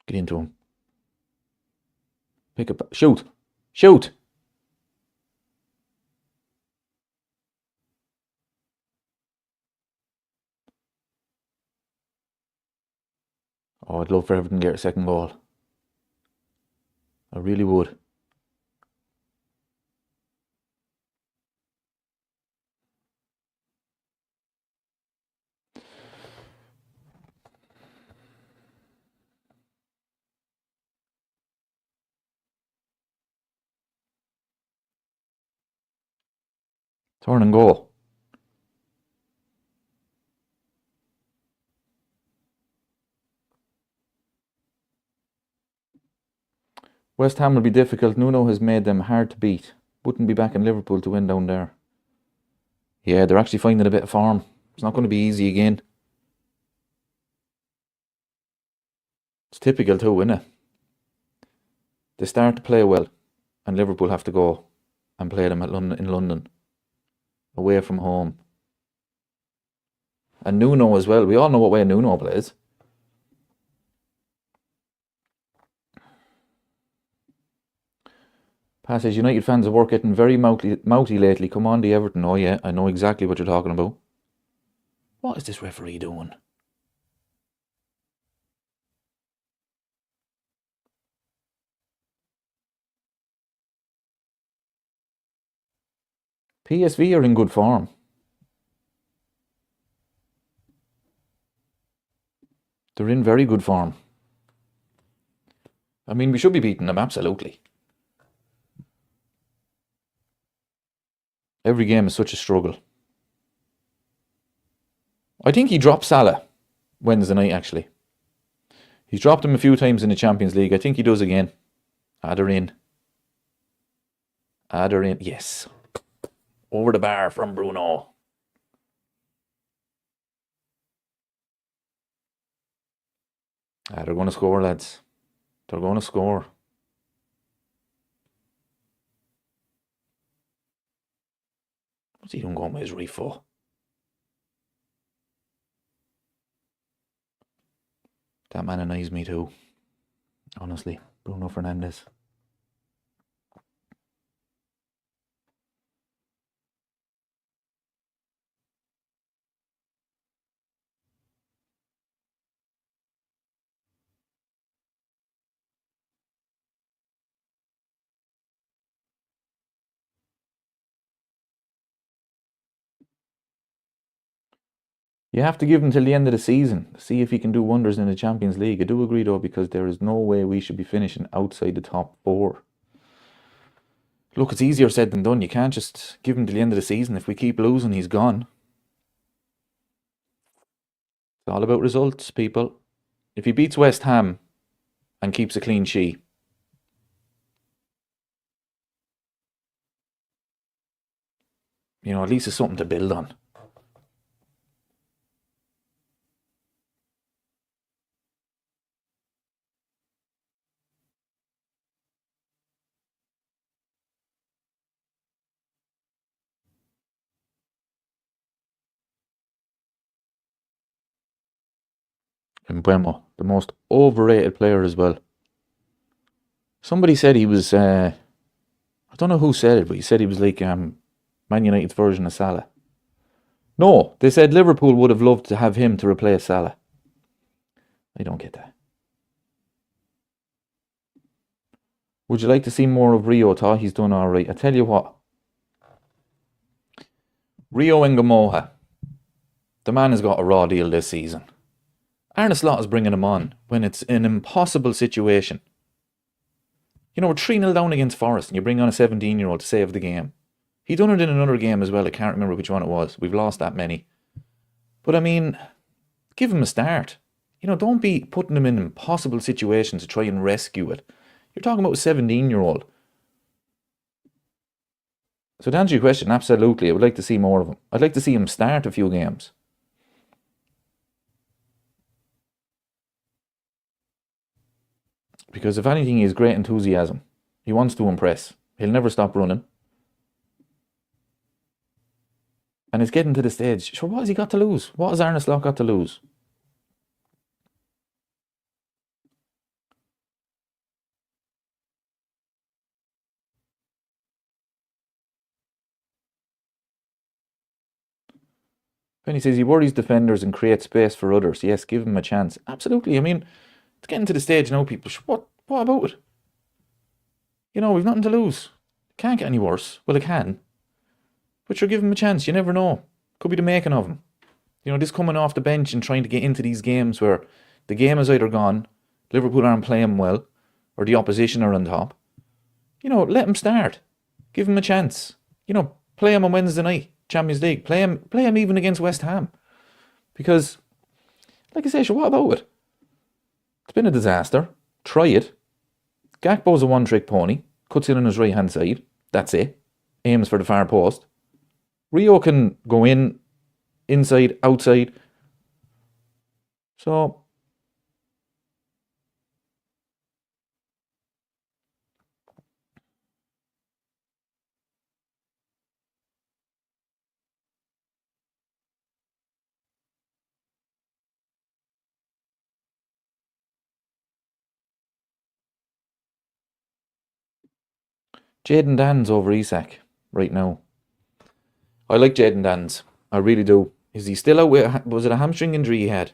Get into him. Pick up. Shoot. Shoot. Oh, I'd love for Everton to get a second goal. I really would. Turn and go. West Ham will be difficult. Nuno has made them hard to beat. Wouldn't be back in Liverpool to win down there. Yeah, they're actually finding a bit of form. It's not going to be easy again. It's typical too, isn't it? They start to play well, and Liverpool have to go and play them in London, away from home. And Nuno as well. We all know what way Nuno plays. Pat says, United fans are getting very mouthy lately. Come on, the Everton. Oh yeah, I know exactly what you're talking about. What is this referee doing? PSV are in good form. They're in very good form. I mean, we should be beating them, absolutely. Every game is such a struggle. I think he dropped Salah Wednesday night, actually. He's dropped him a few times in the Champions League. I think he does again. Add her in. Add her in. Yes. Over the bar from Bruno. They're going to score, lads. They're going to score. What's he doing going with his right foot? That man annoys me too. Honestly. Bruno Fernandes. You have to give him till the end of the season. See if he can do wonders in the Champions League. I do agree though, because there is no way we should be finishing outside the top 4. Look, it's easier said than done. You can't just give him till the end of the season. If we keep losing, he's gone. It's all about results, people. If he beats West Ham and keeps a clean sheet, you know, at least it's something to build on. Mbeumo, the most overrated player as well. Somebody said he was, I don't know who said it, but he said he was like Man United's version of Salah. No, they said Liverpool would have loved to have him to replace Salah. I don't get that. Would you like to see more of Rio? Thought he's done alright. I tell you what. Rio Ngamoha. The man has got a raw deal this season. Arne Slot is bringing him on when it's an impossible situation. You know, we're 3-0 down against Forest and you bring on a 17-year-old to save the game. He done it in another game as well. I can't remember which one it was. We've lost that many. But I mean, give him a start. You know, don't be putting him in impossible situations to try and rescue it. You're talking about a 17-year-old. So to answer your question, absolutely, I would like to see more of him. I'd like to see him start a few games. Because if anything, he has great enthusiasm. He wants to impress. He'll never stop running. And it's getting to the stage. Sure, what has he got to lose? What has Arne Slot got to lose? Penny says he worries defenders and creates space for others. Yes, give him a chance. Absolutely. I mean, it's getting to the stage now, people. What about it? We've nothing to lose. Can't get any worse. Well, it can. But sure, give him a chance. You never know. Could be the making of him. This coming off the bench and trying to get into these games where the game is either gone, Liverpool aren't playing well, or the opposition are on top. Let him start. Give him a chance. Play him on Wednesday night, Champions League. Play him even against West Ham. Because, like I say, what about it? It's been a disaster. Try it. Gakpo's a one-trick pony. Cuts in on his right-hand side. That's it. Aims for the far post. Rio can go in, inside, outside. So, Jaden Dan's over Isak right now. I like Jaden Dan's. I really do. Is he still out with, was it a hamstring injury he had?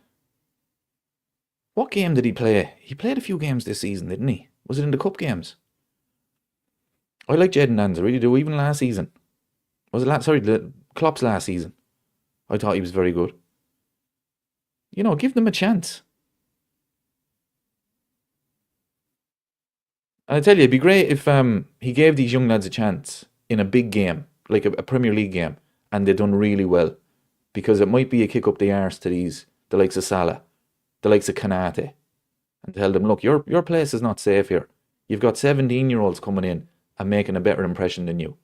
What game did he play? He played a few games this season, didn't he? Was it in the cup games? I like Jaden Dan's, I really do. Even last season. Was it the Klopp's last season? I thought he was very good. Give them a chance. And I tell you, it'd be great if he gave these young lads a chance in a big game, like a Premier League game, and they've done really well. Because it might be a kick up the arse to the likes of Salah, the likes of Kanate, and tell them, look, your place is not safe here. You've got 17-year-olds coming in and making a better impression than you.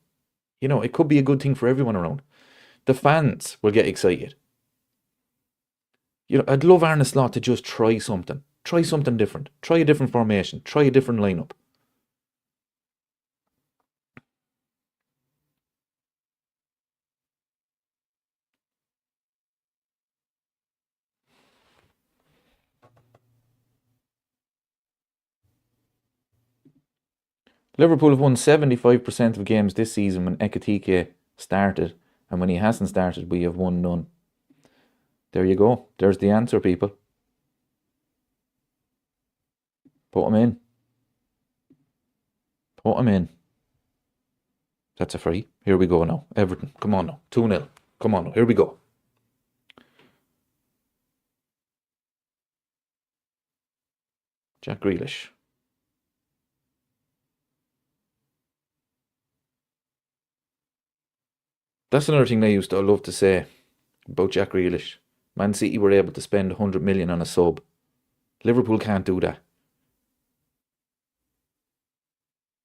It could be a good thing for everyone around. The fans will get excited. I'd love Arne Slot to just try something. Try something different. Try a different formation. Try a different lineup. Liverpool have won 75% of games this season when Ekitike started, and when he hasn't started, we have won none. There you go. There's the answer, people. Put him in. Put him in. That's a free. Here we go now. Everton. Come on now. 2-0. Come on now. Here we go. Jack Grealish. That's another thing they used to love to say about Jack Grealish. Man City were able to spend 100 million on a sub. Liverpool can't do that.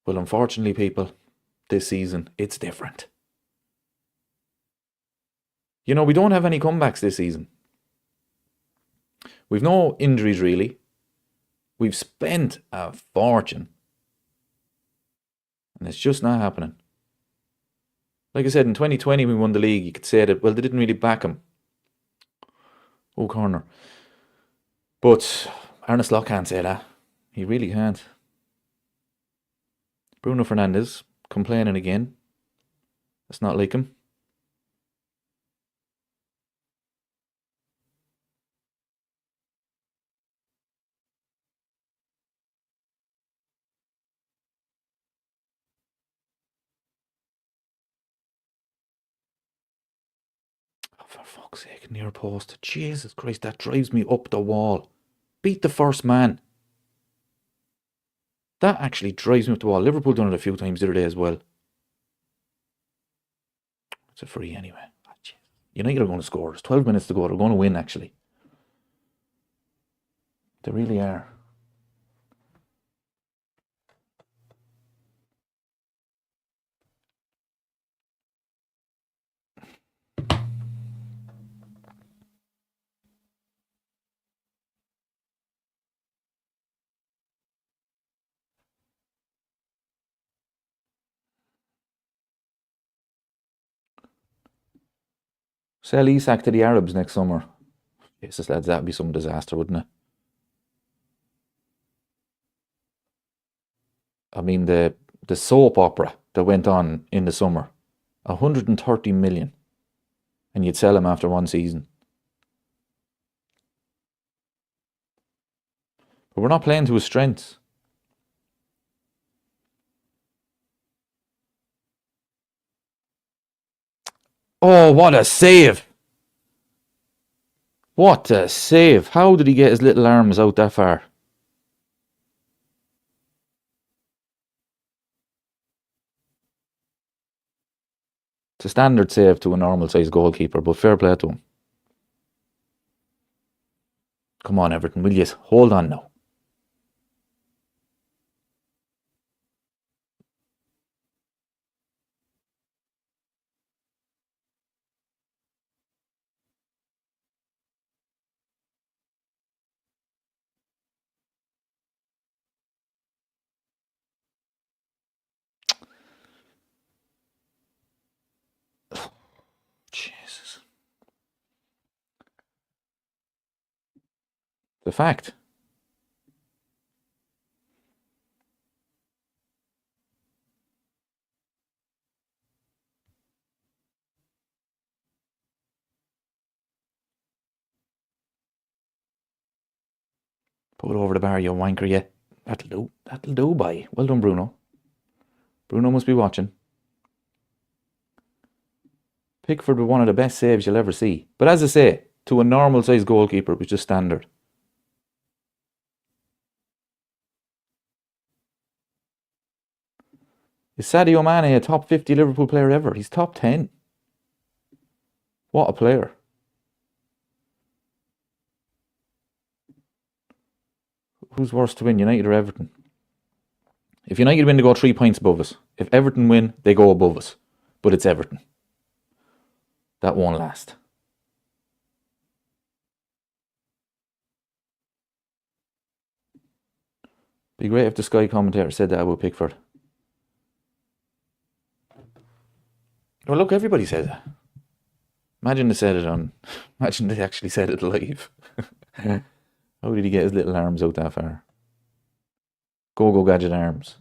Well, unfortunately, people, this season, it's different. We don't have any comebacks this season. We've no injuries, really. We've spent a fortune. And it's just not happening. Like I said, in 2020 we won the league. You could say that, well, they didn't really back him. Oh, corner. But Arne Slot can't say that. He really can't. Bruno Fernandes complaining again. That's not like him. Oh, for fuck's sake, near post. Jesus Christ, that drives me up the wall. Beat the first man. That actually drives me up the wall. Liverpool done it a few times the other day as well. It's a free anyway. United are going to score. There's 12 minutes to go. They're going to win, actually. They really are. Sell Isak to the Arabs next summer. Jesus, lads, that'd be some disaster, wouldn't it? I mean, the soap opera that went on in the summer, 130 million, and you'd sell him after one season. But we're not playing to his strengths. Oh, what a save! What a save! How did he get his little arms out that far? It's a standard save to a normal sized goalkeeper, but fair play to him. Come on, Everton, will you? Hold on now. Jesus. The fact. Put it over the bar, you wanker, yeah. That'll do. That'll do, bye. Well done, Bruno. Bruno must be watching. Pickford with one of the best saves you'll ever see. But as I say, to a normal sized goalkeeper, it was just standard. Is Sadio Mane a top 50 Liverpool player ever? He's top 10. What a player. Who's worse to win, United or Everton? If United win, they go 3 points above us. If Everton win, they go above us. But it's Everton. That won't last. Be great if the Sky commentator said that about Pickford. Well, look, everybody says that. Imagine they said it on. Imagine they actually said it live. How did he get his little arms out that far? Go gadget arms.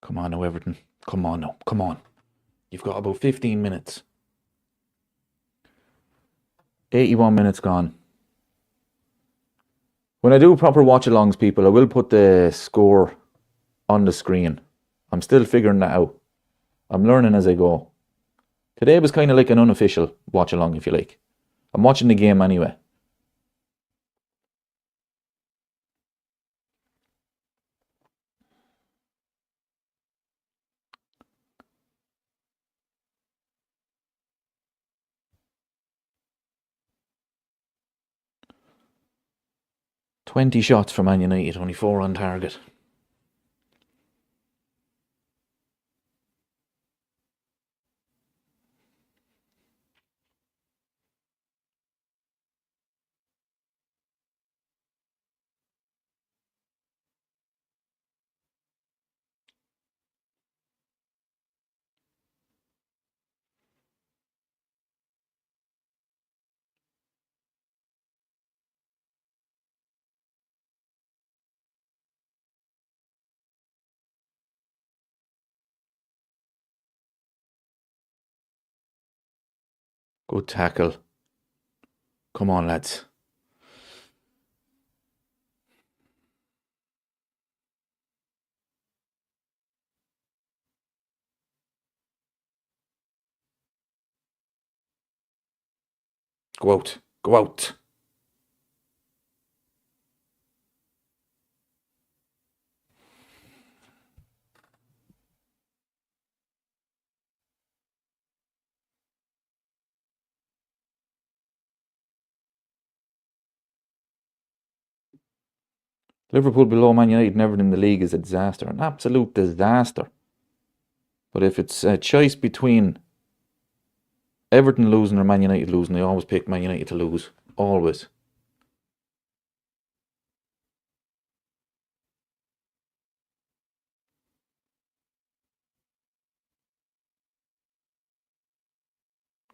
Come on now, Everton. Come on now. Come on. You've got about 15 minutes. 81 minutes gone. When I do proper watch-alongs, people, I will put the score on the screen. I'm still figuring that out. I'm learning as I go. Today was kind of like an unofficial watch-along, if you like. I'm watching the game anyway. "20 shots for Man United, only 4 on target." Good tackle. Come on, lads. Go out. Go out. Liverpool below Man United and Everton in the league is a disaster. An absolute disaster. But if it's a choice between Everton losing or Man United losing, I always pick Man United to lose. Always.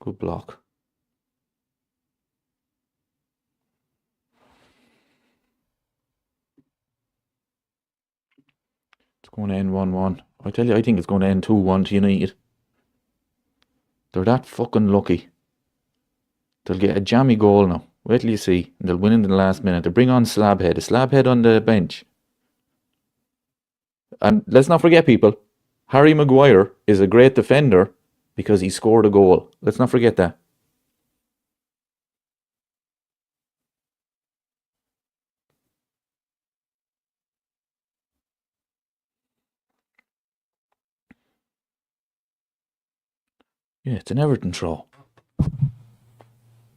Good block. It's going to end 1-1. I tell you, I think it's going to end 2-1 to United. They're that fucking lucky. They'll get a jammy goal now. Wait till you see. And they'll win in the last minute. They bring on Slabhead. A Slabhead on the bench. And let's not forget, people, Harry Maguire is a great defender because he scored a goal. Let's not forget that. Yeah, it's an Everton throw.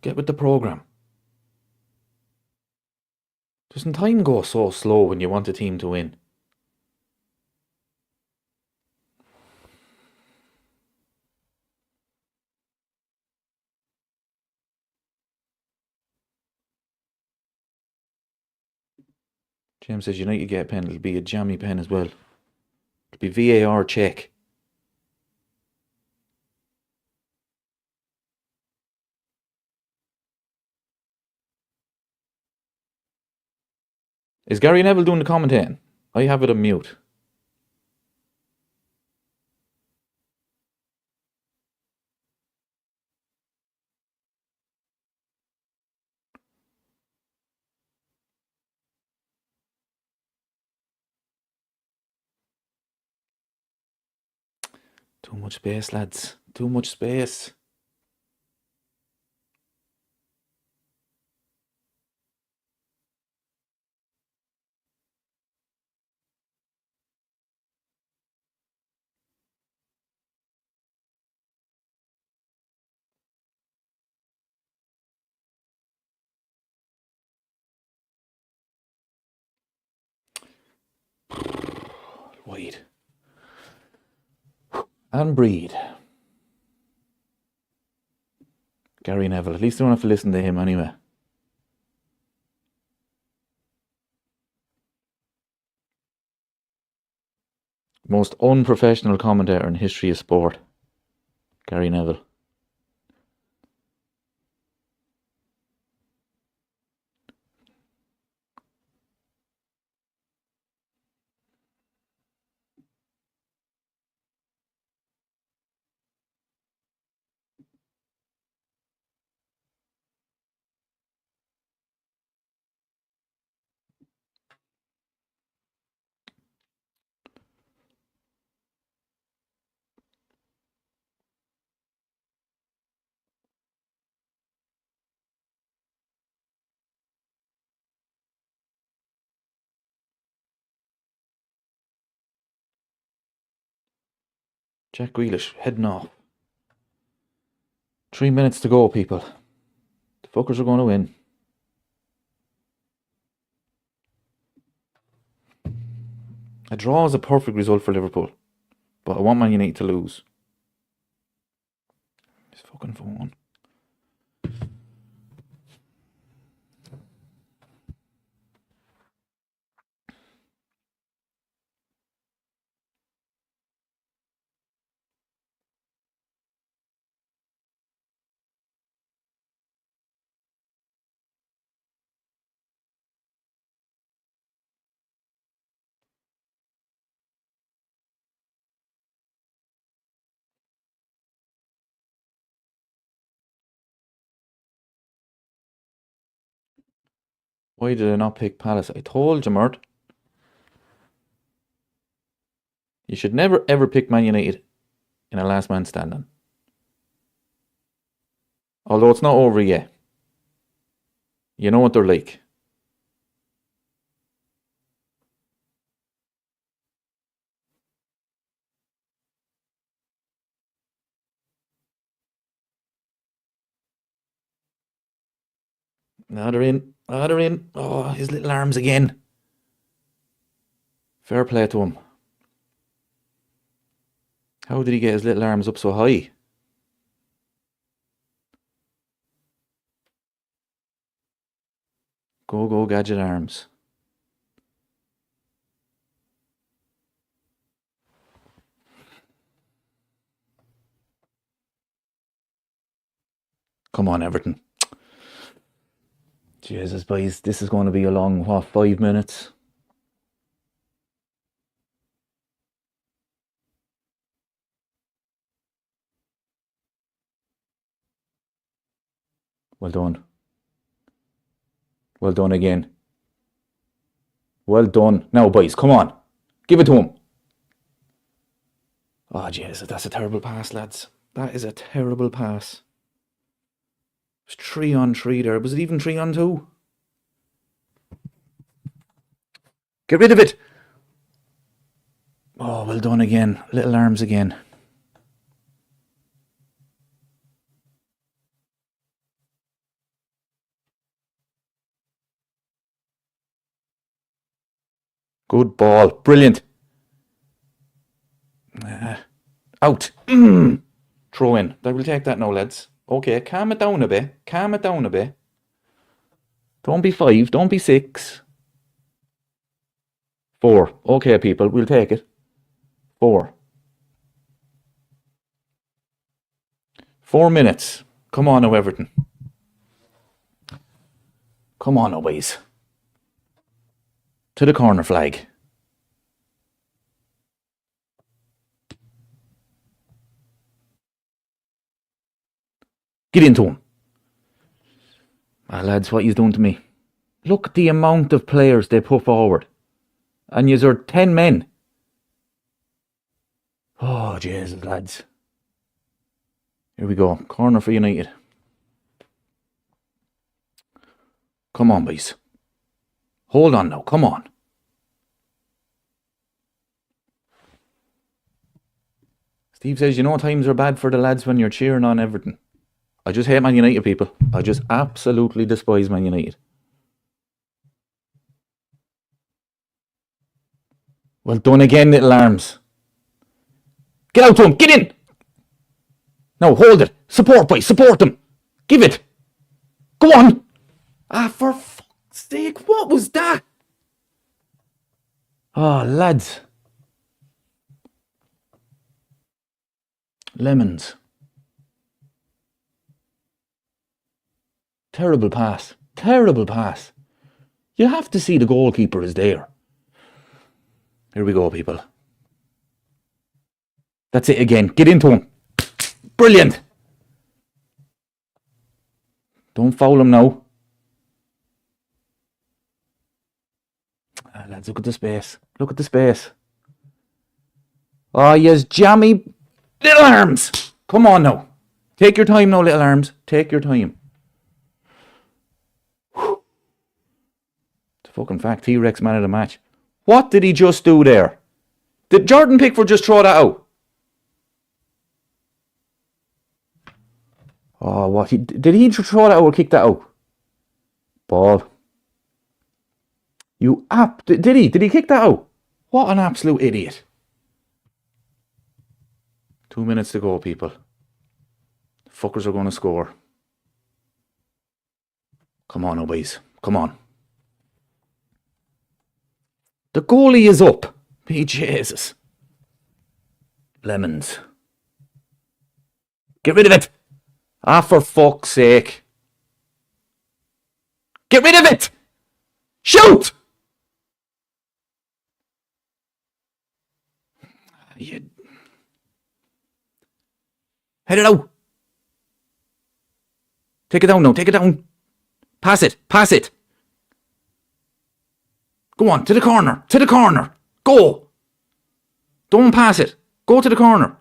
Get with the programme. Doesn't time go so slow when you want a team to win? James says United get a pen. It'll be a jammy pen as well. It'll be VAR check. Is Gary Neville doing the commentating? I have it on mute. Too much space, lads. Too much space. Wide. And breathe. Gary Neville. At least I don't have to listen to him anyway. Most unprofessional commentator in history of sport. Gary Neville. Jack Grealish heading off. 3 minutes to go, people. The fuckers are going to win. A draw is a perfect result for Liverpool. But I want Man United to lose. This fucking phone. Why did I not pick Palace? I told you, Mert. You should never ever pick Man United in a last man standing. Although it's not over yet. You know what they're like. Now they're in. They're in. Oh, his little arms again. Fair play to him. How did he get his little arms up so high? Go, go, gadget arms. Come on, Everton. Jesus, boys, this is going to be a long, 5 minutes? Well done. Well done again. Well done. Now, boys, come on. Give it to him. Oh, Jesus, that's a terrible pass, lads. That is a terrible pass. It was 3-on-3 there. Was it even 3-on-2? Get rid of it. Oh, well done again. Little arms again. Good ball. Brilliant. Out. Throw in. I will take that now, lads. Okay, calm it down a bit. Calm it down a bit. Don't be 5. Don't be 6. 4. Okay, people. We'll take it. 4. 4 minutes. Come on now, Everton. Come on now, boys. To the corner flag. Get into him. Ah, lads, what he's doing to me. Look at the amount of players they put forward. And yous are 10 men. Oh, Jesus, lads. Here we go. Corner for United. Come on, boys. Hold on now. Come on. Steve says, you know times are bad for the lads when you're cheering on Everton. I just hate Man United, people. I just absolutely despise Man United. Well done again, little arms. Get out to him. Get in. No, hold it. Support, boys. Support them. Give it. Go on. Ah, for fuck's sake. What was that? Oh, lads. Lemons. Terrible pass. Terrible pass. You have to see the goalkeeper is there. Here we go, people. That's it again. Get into him. Brilliant. Don't foul him now. Ah, lads, look at the space. Look at the space. Oh, yes, jammy little arms. Come on now. Take your time now, little arms. Take your time. It's a fucking fact. T-Rex man of the match. What did he just do there? Did Jordan Pickford just throw that out? Oh, what? Did he throw that out or kick that out? Ball. You app. Did he? Did he kick that out? What an absolute idiot. 2 minutes to go, people. The fuckers are going to score. Come on, boys. Come on. The goalie is up. Be Jesus. Lemons. Get rid of it. Ah, for fuck's sake. Get rid of it. Shoot. You... Head it out. Take it down now. Take it down. Pass it. Pass it. Go on. To the corner. To the corner. Go. Don't pass it. Go to the corner.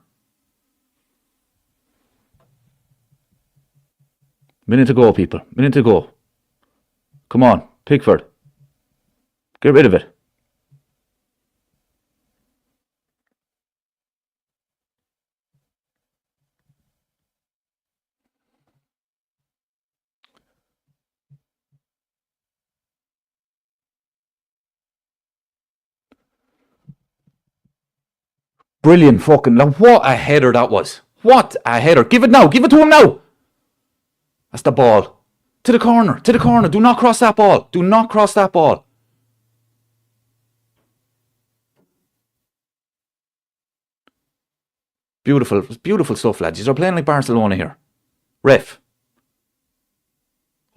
Minute to go, people. Minute to go. Come on. Pickford. Get rid of it. Brilliant fucking... What a header that was. What a header. Give it now. Give it to him now. That's the ball. To the corner. To the corner. Do not cross that ball. Do not cross that ball. Beautiful. Beautiful stuff, lads. You're playing like Barcelona here. Ref.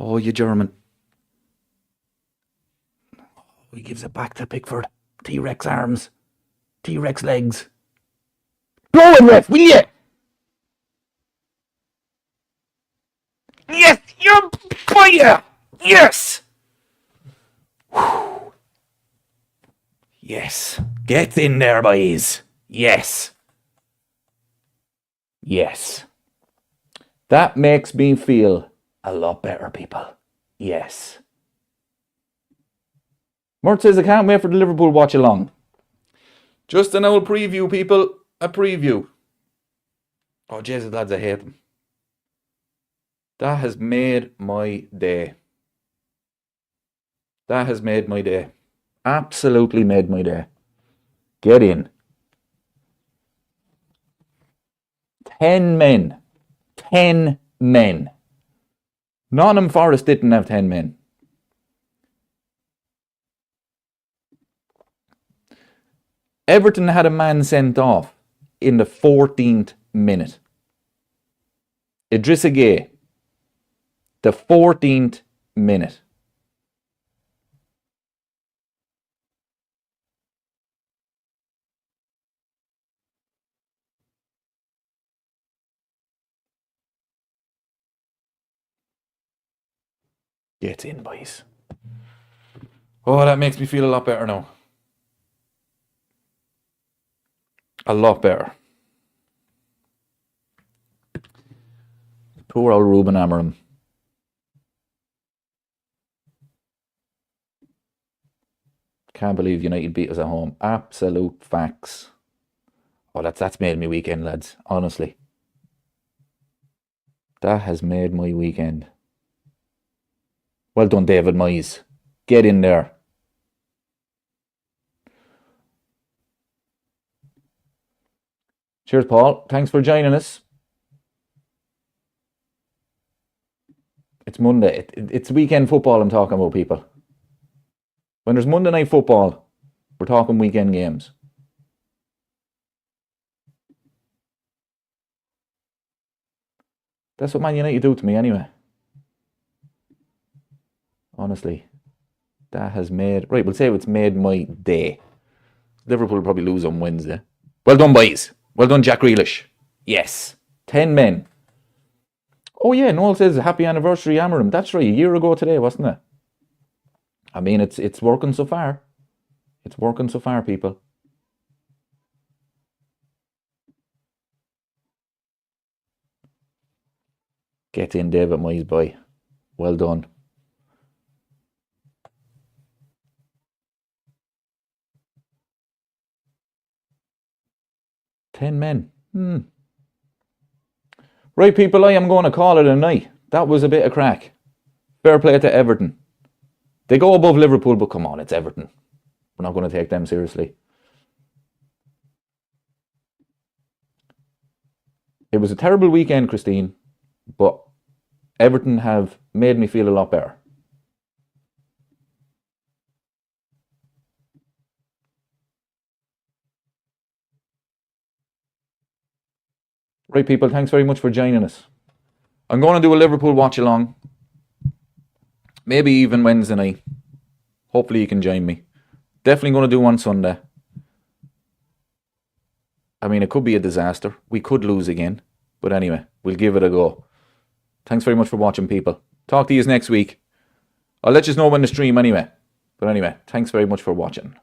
Oh, you German. Oh, he gives it back to Pickford. T-Rex arms. T-Rex legs. Blow it, ref, will you? Yes, you're... Oh yeah! Yes! Whew. Yes. Get in there, boys. Yes. Yes. That makes me feel a lot better, people. Yes. Mert says, I can't wait for the Liverpool watch along. Just an old preview, people. A preview. Oh, Jesus, lads, I hate them. That has made my day. That has made my day. Absolutely made my day. Get in. 10 men. 10 men. Nottingham Forest didn't have 10 men. Everton had a man sent off in the 14th minute. Idrissa Gueye. The 14th minute. Get in, boys. Oh, that makes me feel a lot better now. A lot better. Poor old Ruben Amorim. Can't believe United beat us at home. Absolute facts. Oh, that's made me weekend, lads. Honestly. That has made my weekend. Well done, David Moyes. Get in there. Cheers, Paul. Thanks for joining us. It's Monday. It's weekend football I'm talking about, people. When there's Monday night football, we're talking weekend games. That's what Man United do to me anyway. Honestly. That has made... Right, we'll say it's made my day. Liverpool will probably lose on Wednesday. Well done, boys. Well done, Jack Grealish. Yes. 10 men. Oh yeah, Noel says happy anniversary, Amorim. That's right, a year ago today, wasn't it? I mean, it's working so far. It's working so far, people. Get in, David Moyes, boy. Well done. Ten men. Right, people, I am going to call it a night. That was a bit of crack. Fair play to Everton. They go above Liverpool, but come on, it's Everton. We're not going to take them seriously. It was a terrible weekend, Christine, but Everton have made me feel a lot better. Right, people, thanks very much for joining us. I'm going to do a Liverpool watch along. Maybe even Wednesday night. Hopefully you can join me. Definitely going to do one Sunday. I mean, it could be a disaster. We could lose again. But anyway, we'll give it a go. Thanks very much for watching, people. Talk to you next week. I'll let you know when the stream anyway. But anyway, thanks very much for watching.